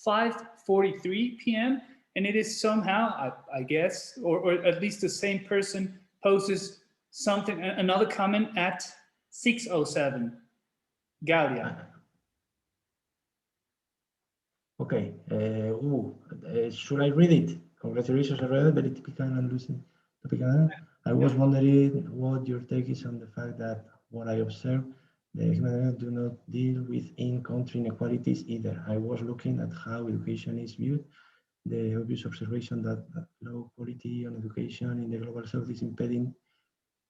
5:43 p.m. and it is somehow, I guess, or at least the same person poses something, another comment at 6:07. Galia. Okay, should I read it? Congratulations, I read it, very typical and lucid topic. I was wondering what your take is on the fact that what I observed, the human do not deal with in-country inequalities either. I was looking at how education is viewed, the obvious observation that low quality on education in the global south is impeding.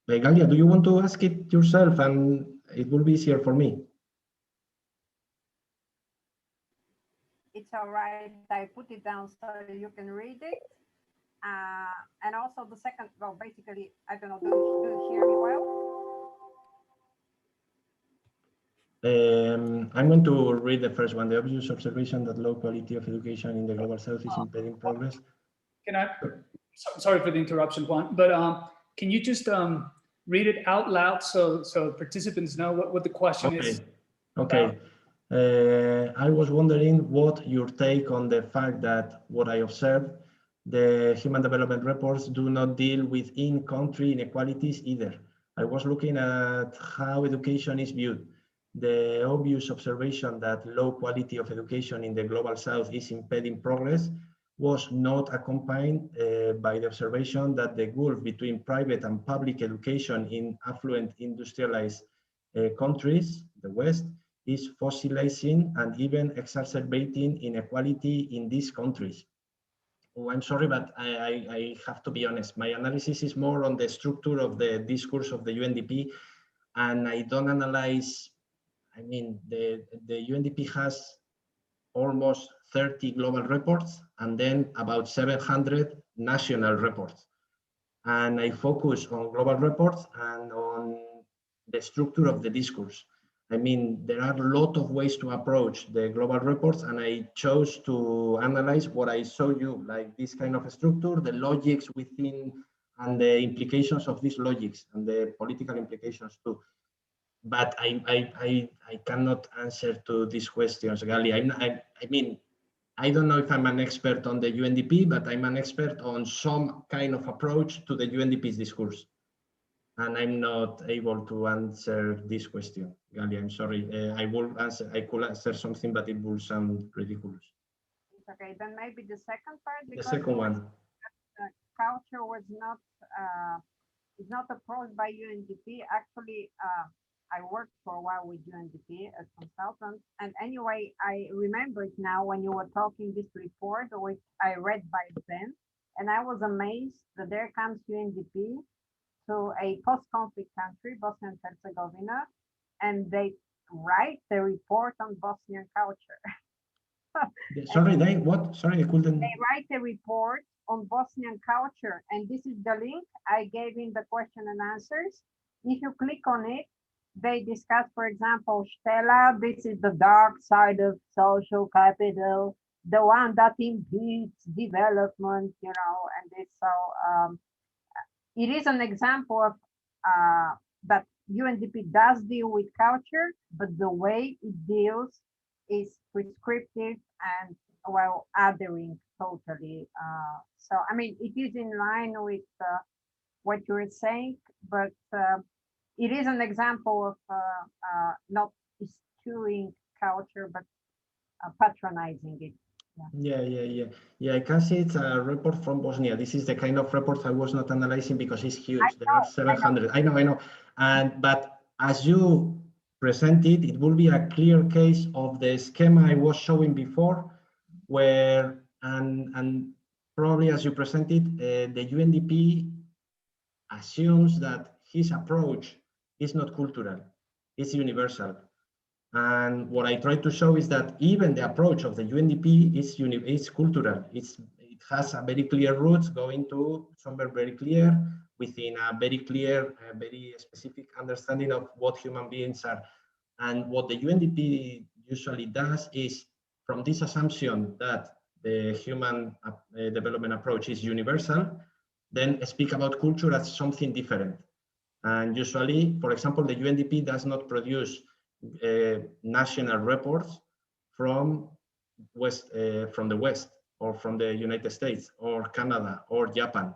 Galia, do you want to ask it yourself and it will be easier for me? It's all right. I put it down so you can read it. And also the second, well, basically, I don't know, do you hear me well? I'm going to read the first one. The obvious observation that low quality of education in the global south is impeding progress. Can I, sorry for the interruption, Juan, but can you just read it out loud so participants know what the question is? Okay. I was wondering what your take on the fact that what I observed, the human development reports do not deal with in-country inequalities either. I was looking at how education is viewed. The obvious observation that low quality of education in the global south is impeding progress was not accompanied by the observation that the gulf between private and public education in affluent industrialized countries, the West, is fossilizing and even exacerbating inequality in these countries. Oh, I'm sorry, but I have to be honest. My analysis is more on the structure of the discourse of the UNDP, and I don't analyze, I mean, the UNDP has almost 30 global reports and then about 700 national reports. And I focus on global reports and on the structure of the discourse. I mean, there are a lot of ways to approach the global reports, and I chose to analyze what I showed you, like this kind of structure, the logics within, and the implications of these logics, and the political implications too. But I cannot answer to these questions, Gali. I mean, I don't know if I'm an expert on the UNDP, but I'm an expert on some kind of approach to the UNDP's discourse. And I'm not able to answer this question, Gali. I'm sorry. I could answer something, but it will sound ridiculous. It's okay. Then maybe the second part. The second one. Culture was not is not approached by UNDP. Actually, I worked for a while with UNDP as consultant, and anyway, I remember it now when you were talking this report, which I read by then, and I was amazed that there comes UNDP to a post-conflict country, Bosnia and Herzegovina, and they write the report on Bosnian culture. Sorry, what? Sorry, I couldn't. They write a report on Bosnian culture, and this is the link I gave in the question and answers. If you click on it, they discuss, for example, Stella, this is the dark side of social capital, the one that impedes development, you know, and this, so it is an example of that UNDP does deal with culture, but the way it deals is prescriptive and, well, othering totally. So, I mean, it is in line with what you were saying, but it is an example of not eschewing culture, but patronizing it. Yeah, I can see it's a report from Bosnia. This is the kind of report I was not analyzing because it's huge. There are 700. I know. But as you presented, it will be a clear case of the schema I was showing before, where and probably as you presented, the UNDP assumes that his approach is not cultural, it's universal. And what I try to show is that even the approach of the UNDP is cultural. It has a very clear roots going to somewhere very clear within a very clear, very specific understanding of what human beings are. And what the UNDP usually does is from this assumption that the human development approach is universal, then speak about culture as something different. And usually, for example, the UNDP does not produce national reports from the West, or from the United States, or Canada, or Japan.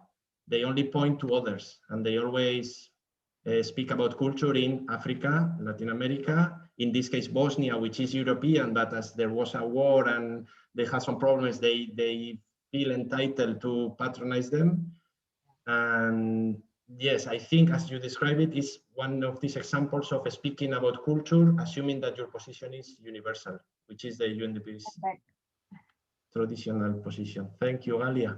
They only point to others, and they always speak about culture in Africa, Latin America, in this case Bosnia, which is European, but as there was a war and they had some problems, they feel entitled to patronize them. And yes, I think as you describe it, is one of these examples of speaking about culture, assuming that your position is universal, which is the UNDP's traditional position. Thank you, Alia.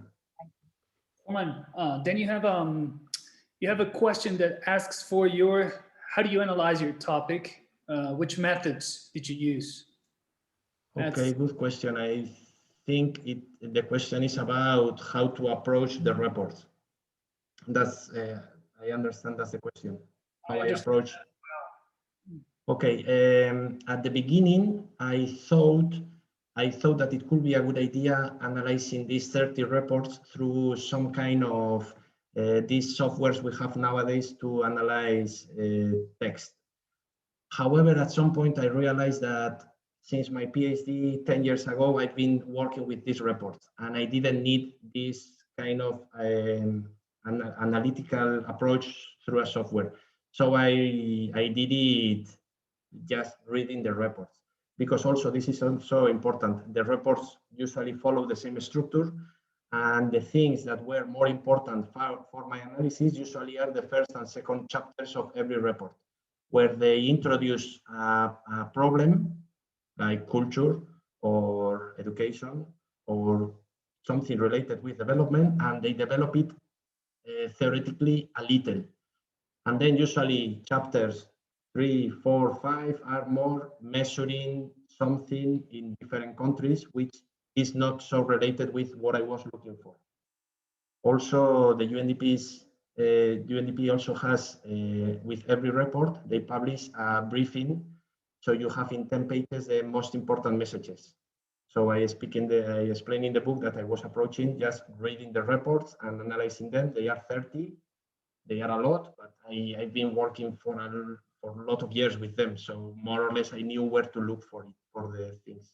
Then you have a question that asks for how do you analyze your topic? Which methods did you use? Okay, good question. I think the question is about how to approach the report. That's I understand that's the question. How I approach. Okay, at the beginning, I thought that it could be a good idea analyzing these 30 reports through some kind of these softwares we have nowadays to analyze text. However, at some point I realized that since my PhD 10 years ago, I've been working with these reports, and I didn't need this kind of an analytical approach through a software. So I did it just reading the reports, because also this is also important. The reports usually follow the same structure, and the things that were more important for my analysis usually are the first and second chapters of every report, where they introduce a problem like culture or education or something related with development, and they develop it theoretically a little. And then usually chapters 3, 4, 5 are more measuring something in different countries, which is not so related with what I was looking for. Also, the UNDP also has, with every report, they publish a briefing. So you have in 10 pages the most important messages. So I explain in the book that I was approaching just reading the reports and analyzing them. They are 30. They are a lot, but I've been working for a lot of years with them. So more or less I knew where to look for the things.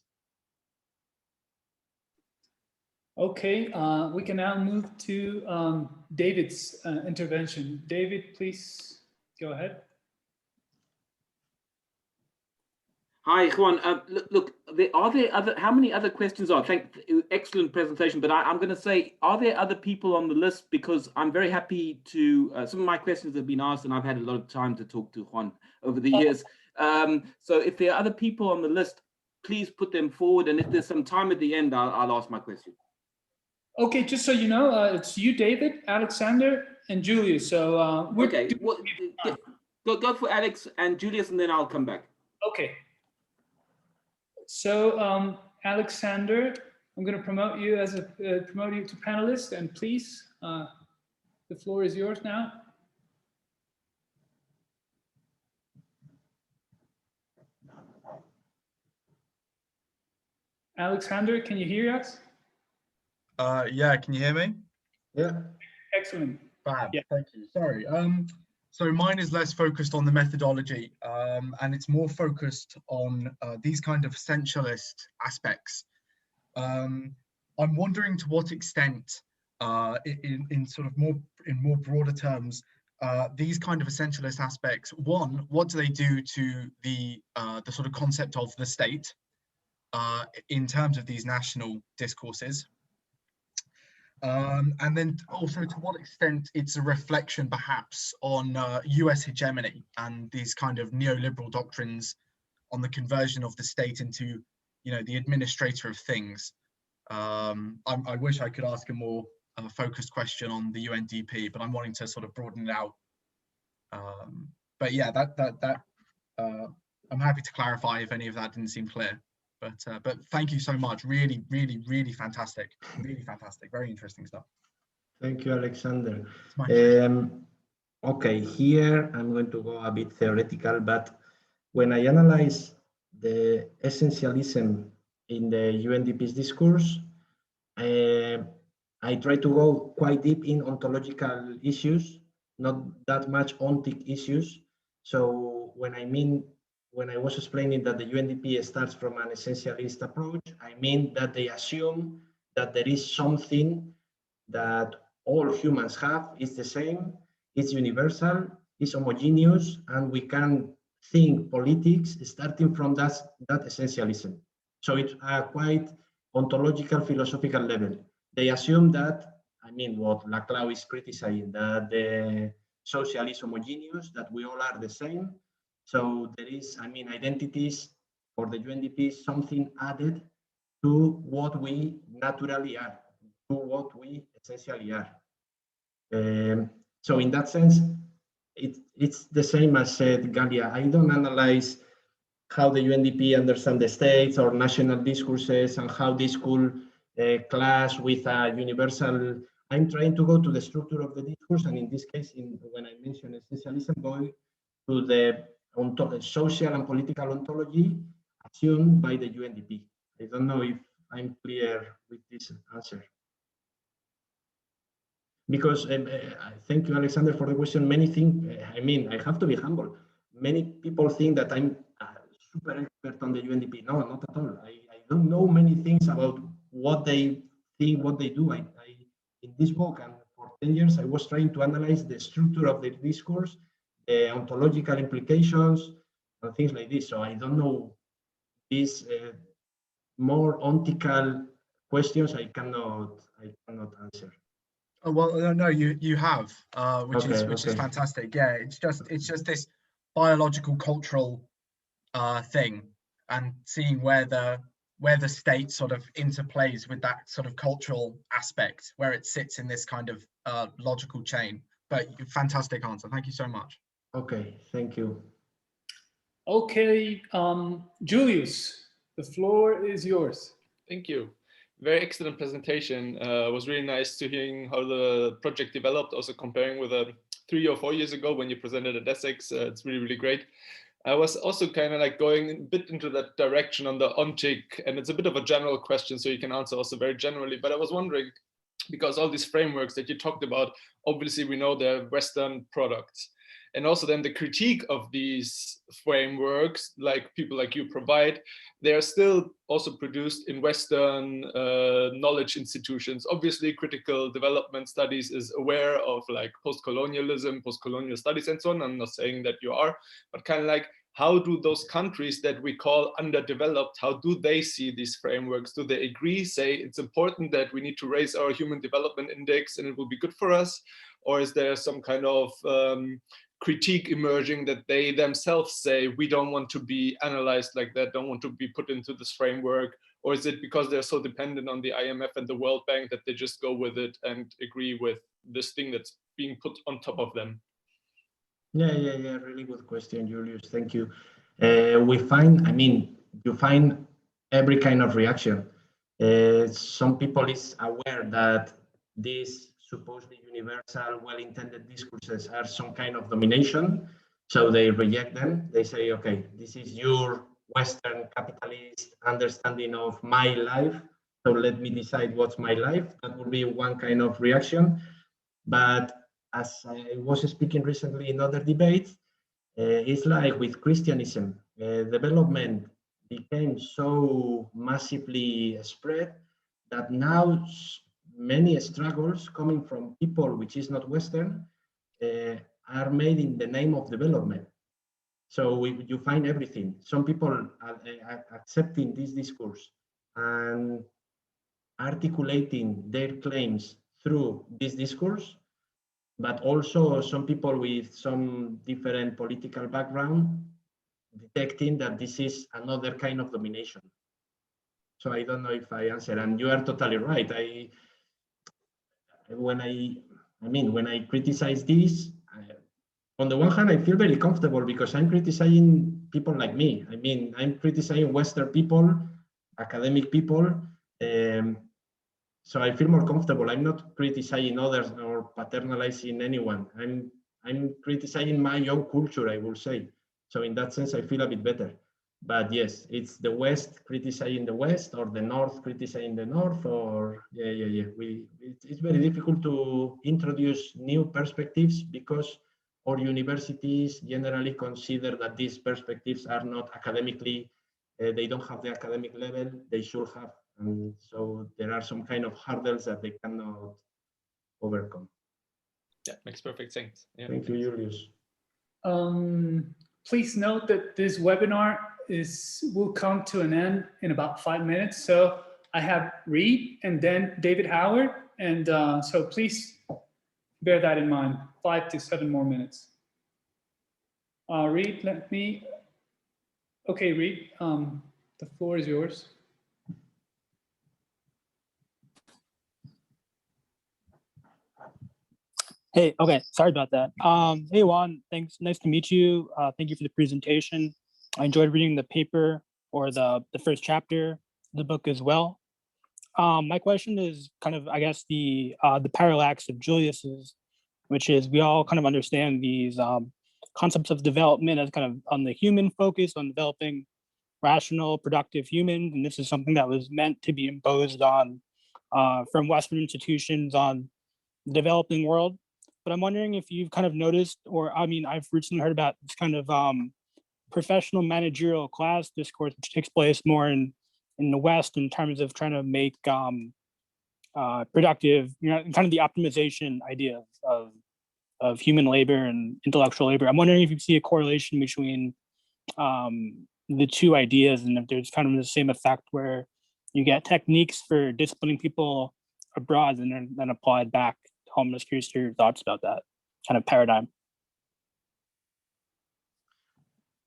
Okay, we can now move to David's intervention. David, please go ahead. Hi, Juan. Look, how many other questions are? Excellent presentation, but I'm going to say, are there other people on the list? Because I'm very happy to, some of my questions have been asked and I've had a lot of time to talk to Juan over the years. So if there are other people on the list, please put them forward. And if there's some time at the end, I'll ask my question. Okay, just so you know, it's you, David, Alexander, and Julius. So okay, well, go for Alex and Julius, and then I'll come back. Okay. So Alexander, I'm going to promote you as promote you to panelist, and please, the floor is yours now. Alexander, can you hear us? Yeah, can you hear me? Yeah. Excellent. Fab. Yeah. Thank you. Sorry. So mine is less focused on the methodology, and it's more focused on these kind of essentialist aspects. I'm wondering to what extent, in more broader terms, these kind of essentialist aspects. One, what do they do to the sort of concept of the state in terms of these national discourses? And then also to what extent it's a reflection perhaps on US hegemony and these kind of neoliberal doctrines on the conversion of the state into, the administrator of things. I wish I could ask a more focused question on the UNDP, but I'm wanting to sort of broaden it out. But yeah, I'm happy to clarify if any of that didn't seem clear. But thank you so much. Really, really, really fantastic. Really fantastic. Very interesting stuff. Thank you, Alexander. Okay, here I'm going to go a bit theoretical, but when I analyze the essentialism in the UNDP's discourse. I try to go quite deep in ontological issues, not that much ontic issues. So when I was explaining that the UNDP starts from an essentialist approach, I mean that they assume that there is something that all humans have, is the same, it's universal, it's homogeneous, and we can think politics starting from that essentialism. So it's a quite ontological, philosophical level. They assume that, I mean, what Laclau is criticizing, that the social is homogeneous, that we all are the same. So there is, I mean, identities for the UNDP, something added to what we naturally are, to what we essentially are. So in that sense, it's the same as said Galia. I don't analyze how the UNDP understands the states or national discourses and how this could clash with a universal. I'm trying to go to the structure of the discourse, and in this case, when I mention essentialism, going to the social and political ontology assumed by the UNDP. I don't know if I'm clear with this answer. Because thank you, Alexander, for the question. Many think, I mean, I have to be humble. Many people think that I'm a super expert on the UNDP. No, not at all. I don't know many things about what they think, what they do. In this book, and for 10 years, I was trying to analyze the structure of the discourse, the ontological implications, and things like this. So I don't know these more ontical questions. I cannot answer. Oh, well, no, you have, which is Okay. fantastic. Yeah, it's just this biological cultural thing, and seeing where the state sort of interplays with that sort of cultural aspect, where it sits in this kind of logical chain. But fantastic answer. Thank you so much. Okay, thank you. Okay, Julius, the floor is yours. Thank you. Very excellent presentation. It was really nice to hearing how the project developed, also comparing with 3 or 4 years ago when you presented at Essex. It's really, really great. I was also kind of like going a bit into that direction on the ontic, and it's a bit of a general question, so you can answer also very generally. But I was wondering, because all these frameworks that you talked about, obviously we know they're Western products. And also then the critique of these frameworks, like people like you provide, they are still also produced in Western knowledge institutions. Obviously, critical development studies is aware of like post-colonialism, post-colonial studies and so on. I'm not saying that you are, but kind of like, how do those countries that we call underdeveloped, how do they see these frameworks? Do they agree, say it's important that we need to raise our human development index and it will be good for us? Or is there some kind of critique emerging that they themselves say, we don't want to be analyzed like that, don't want to be put into this framework? Or is it because they're so dependent on the IMF and the World Bank that they just go with it and agree with this thing that's being put on top of them? Yeah, really good question, Julius, thank you. We find, I mean, you find every kind of reaction. Some people is aware that these supposedly universal, well-intended discourses are some kind of domination, so they reject them. They say, okay, this is your Western capitalist understanding of my life, so let me decide what's my life. That would be one kind of reaction. But as I was speaking recently in other debates, it's like with Christianism, development became so massively spread that now many struggles coming from people which is not Western are made in the name of development. So you find everything. Some people are accepting this discourse and articulating their claims through this discourse, but also some people with some different political background detecting that this is another kind of domination. So I don't know if I answer, and you are totally right. When I criticize this, on the one hand, I feel very comfortable because I'm criticizing people like me. I mean, I'm criticizing Western people, academic people. So I feel more comfortable. I'm not criticizing others or paternalizing anyone. I'm criticizing my own culture, I will say. So in that sense, I feel a bit better. But yes, it's the West criticizing the West, or the North criticizing the North, or it's very difficult to introduce new perspectives because our universities generally consider that these perspectives are not academically, they don't have the academic level they should have. And so there are some kind of hurdles that they cannot overcome. Yeah, makes perfect sense. Yeah, Thank you, Julius. Please note that this webinar will come to an end in about 5 minutes. So I have Reed and then David Howard. And so please bear that in mind, 5 to 7 more minutes. Reed, okay, Reed, the floor is yours. Hey, okay, sorry about that. Hey Juan, thanks, nice to meet you. Thank you for the presentation. I enjoyed reading the paper or the first chapter of the book as well. My question is kind of, I guess, the parallax of Julius's, which is we all kind of understand these concepts of development as kind of on the human focus, on developing rational, productive humans, and this is something that was meant to be imposed on from Western institutions on the developing world. But I'm wondering if you've kind of noticed, or I mean, I've recently heard about this kind of professional managerial class discourse, which takes place more in the West in terms of trying to make productive, kind of the optimization idea of human labor and intellectual labor. I'm wondering if you see a correlation between the two ideas, and if there's kind of the same effect where you get techniques for disciplining people abroad and then applied back home. I'm just curious to your thoughts about that kind of paradigm.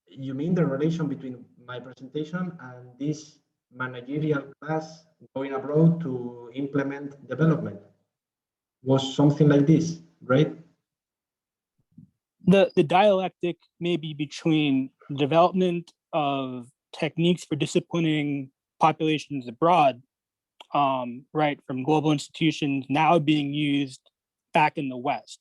You mean the relation between my presentation and this managerial class going abroad to implement development? Was something like this, right? The dialectic maybe between development of techniques for disciplining populations abroad, right, from global institutions now being used back in the West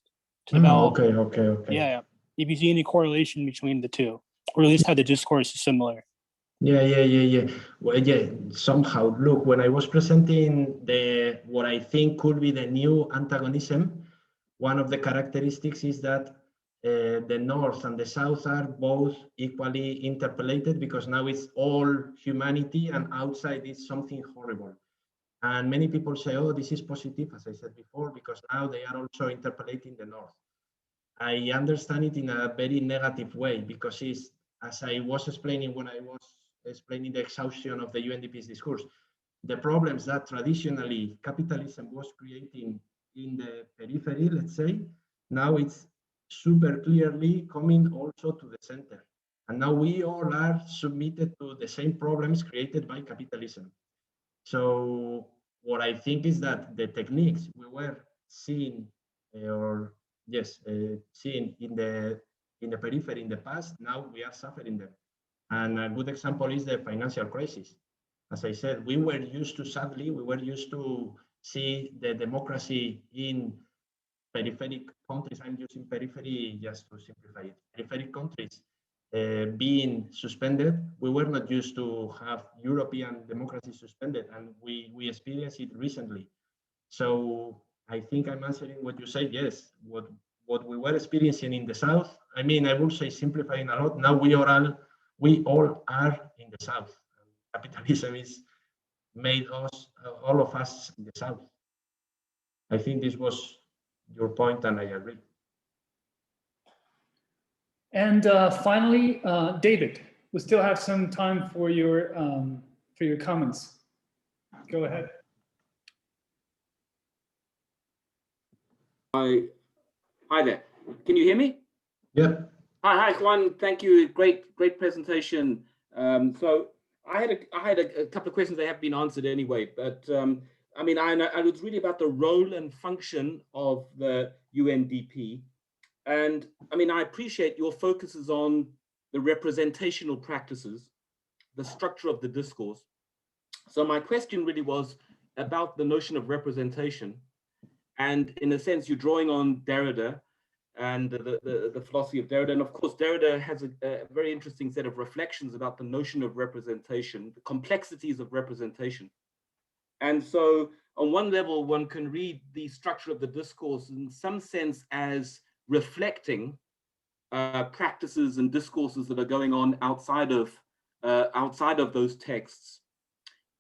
to develop. Okay. Yeah. If you see any correlation between the two, or at least how the discourse is similar. Yeah. Well, yeah, somehow. Look, when I was presenting what I think could be the new antagonism, one of the characteristics is that the North and the South are both equally interpolated, because now it's all humanity and outside is something horrible. And many people say, oh, this is positive, as I said before, because now they are also interpolating the North. I understand it in a very negative way, because it's, as I was explaining when I was explaining the exhaustion of the UNDP's discourse, the problems that traditionally capitalism was creating in the periphery, let's say, now it's super clearly coming also to the center. And now we all are submitted to the same problems created by capitalism. So what I think is that the techniques we were seeing, seeing in the periphery in the past, now we are suffering them. And a good example is the financial crisis. As I said, we were used to see the democracy in peripheric countries. I'm using periphery just to simplify it. Peripheric countries being suspended. We were not used to have European democracy suspended, and we experienced it recently. So I think I'm answering what you say. Yes, what we were experiencing in the South, I mean, I would say simplifying a lot. Now we all are in the South. Capitalism is made us, all of us in the South. I think this was your point, and I agree. And finally, David, we still have some time for your comments. Go ahead. Hi there. Can you hear me? Yeah. Hi, Juan. Thank you. Great presentation. So I had a couple of questions that have been answered anyway, but I mean, I was really about the role and function of the UNDP. And I mean, I appreciate your focus is on the representational practices, the structure of the discourse. So my question really was about the notion of representation. And in a sense, you're drawing on Derrida and the philosophy of Derrida. And of course, Derrida has a very interesting set of reflections about the notion of representation, the complexities of representation. And so on one level, one can read the structure of the discourse in some sense as reflecting practices and discourses that are going on outside of those texts.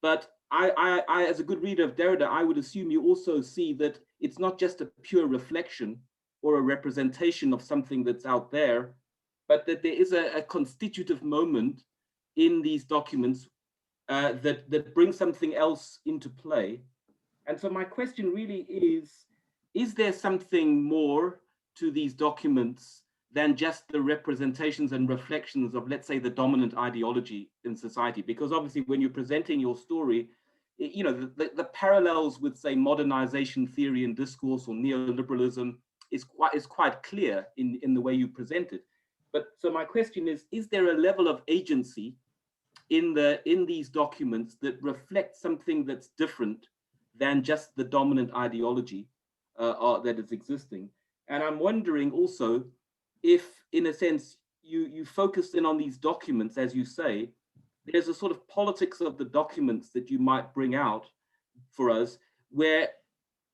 But I, as a good reader of Derrida, I would assume you also see that it's not just a pure reflection or a representation of something that's out there, but that there is a constitutive moment in these documents that brings something else into play. And so my question really is there something more to these documents than just the representations and reflections of, let's say, the dominant ideology in society? Because obviously when you're presenting your story, you know, the parallels with, say, modernization theory and discourse or neoliberalism is quite clear in the way you present it. But so my question is there a level of agency in these documents that reflect something that's different than just the dominant ideology that is existing? And I'm wondering also if, in a sense, you focused in on these documents, as you say, there's a sort of politics of the documents that you might bring out for us, where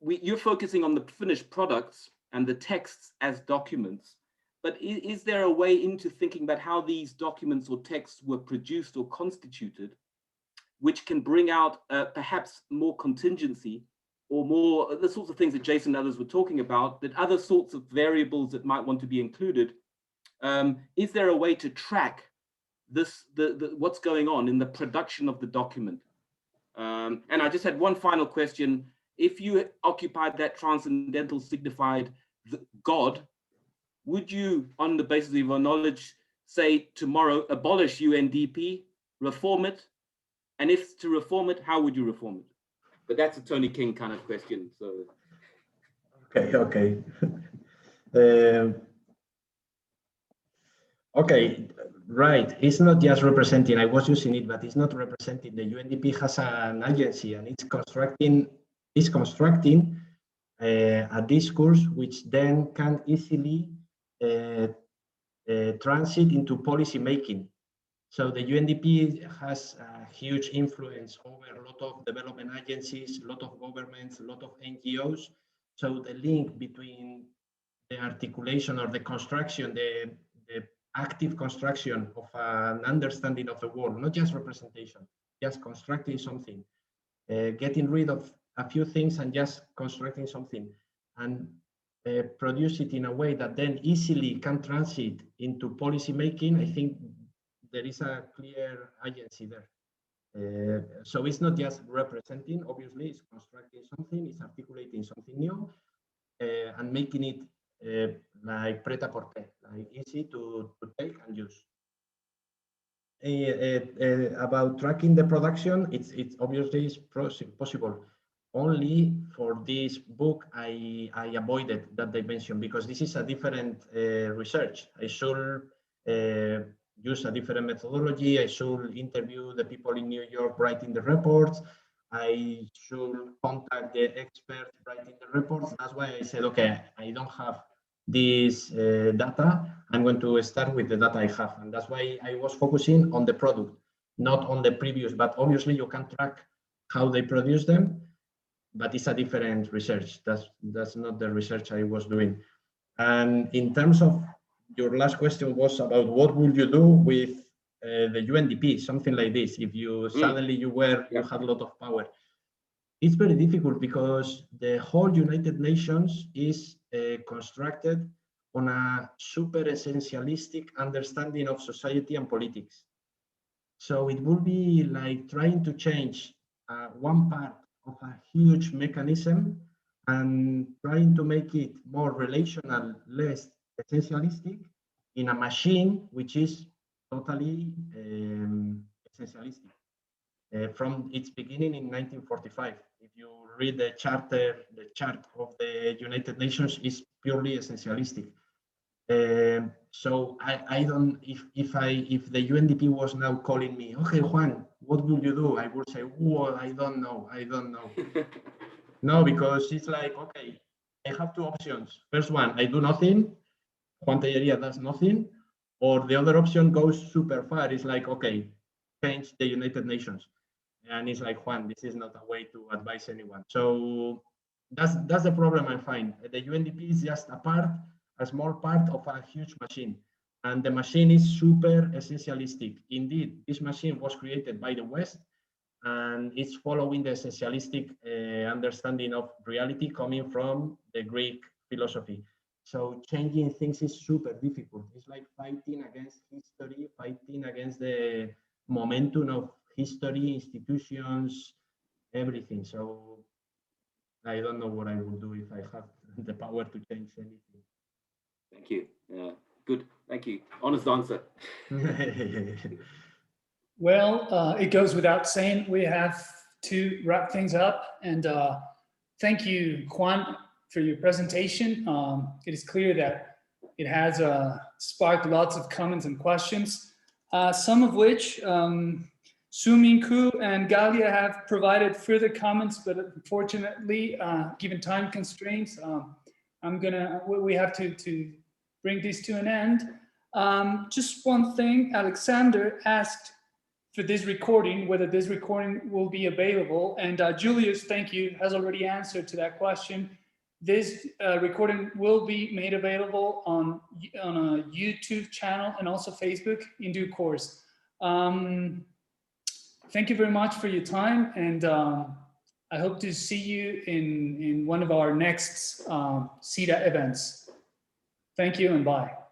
you're focusing on the finished products and the texts as documents. But is there a way into thinking about how these documents or texts were produced or constituted, which can bring out perhaps more contingency or more the sorts of things that Jason and others were talking about, that other sorts of variables that might want to be included? Is there a way to track what's going on in the production of the document? And I just had one final question. If you occupied that transcendental signified God, would you, on the basis of your knowledge, say tomorrow, abolish UNDP, reform it? And if to reform it, how would you reform it? But that's a Tony King kind of question. So. Okay. Okay, right. It's not just representing, I was using it, but it's not representing. The UNDP has an agency and it's constructing a discourse which then can easily transit into policy making. So the UNDP has a huge influence over a lot of development agencies, a lot of governments, a lot of NGOs. So the link between the articulation or the construction, the active construction of an understanding of the world, not just representation, just constructing something, getting rid of a few things and just constructing something, and produce it in a way that then easily can transit into policy making. I think there is a clear agency there. So it's not just representing, obviously, it's constructing something, it's articulating something new, and making it like pret-à-porter, like easy to take and use. About tracking the production, it's obviously possible. Only for this book, I avoided that dimension because this is a different research. I should use a different methodology. I should interview the people in New York writing the reports. I should contact the experts writing the reports. That's why I said, okay, I don't have this data. I'm going to start with the data I have. And that's why I was focusing on the product, not on the previous, but obviously you can track how they produce them, but it's a different research. That's not the research I was doing. And in terms of your last question was about what would you do with the UNDP, something like this, if you suddenly you had a lot of power. It's very difficult because the whole United Nations is constructed on a super essentialistic understanding of society and politics. So it would be like trying to change one part of a huge mechanism and trying to make it more relational, less essentialistic, in a machine which is totally essentialistic. From its beginning in 1945, if you read the chart of the United Nations is purely essentialistic. So I don't, if the UNDP was now calling me, okay, Juan, what will you do? I would say, well, I don't know. No, because it's like, okay, I have two options. First one, I do nothing. Juan Telleria does nothing, or the other option goes super far. It's like, okay, change the United Nations. And it's like, Juan, this is not a way to advise anyone. So that's the problem I find. The UNDP is just a small part of a huge machine. And the machine is super essentialistic. Indeed, this machine was created by the West, and it's following the essentialistic understanding of reality coming from the Greek philosophy. So changing things is super difficult. It's like fighting against history, fighting against the momentum of history, institutions, everything. So I don't know what I will do if I have the power to change anything. Thank you. Good. Thank you. Honest answer. Well, it goes without saying we have to wrap things up. And thank you, Juan, for your presentation. It is clear that it has sparked lots of comments and questions, some of which Suminku and Galia have provided further comments, but unfortunately, given time constraints, we have to bring this to an end. Just one thing, Alexander asked for this recording, whether this recording will be available. And Julius, thank you, has already answered to that question. This recording will be made available on a YouTube channel and also Facebook in due course. Thank you very much for your time, and I hope to see you in one of our next CIDA events. Thank you and bye.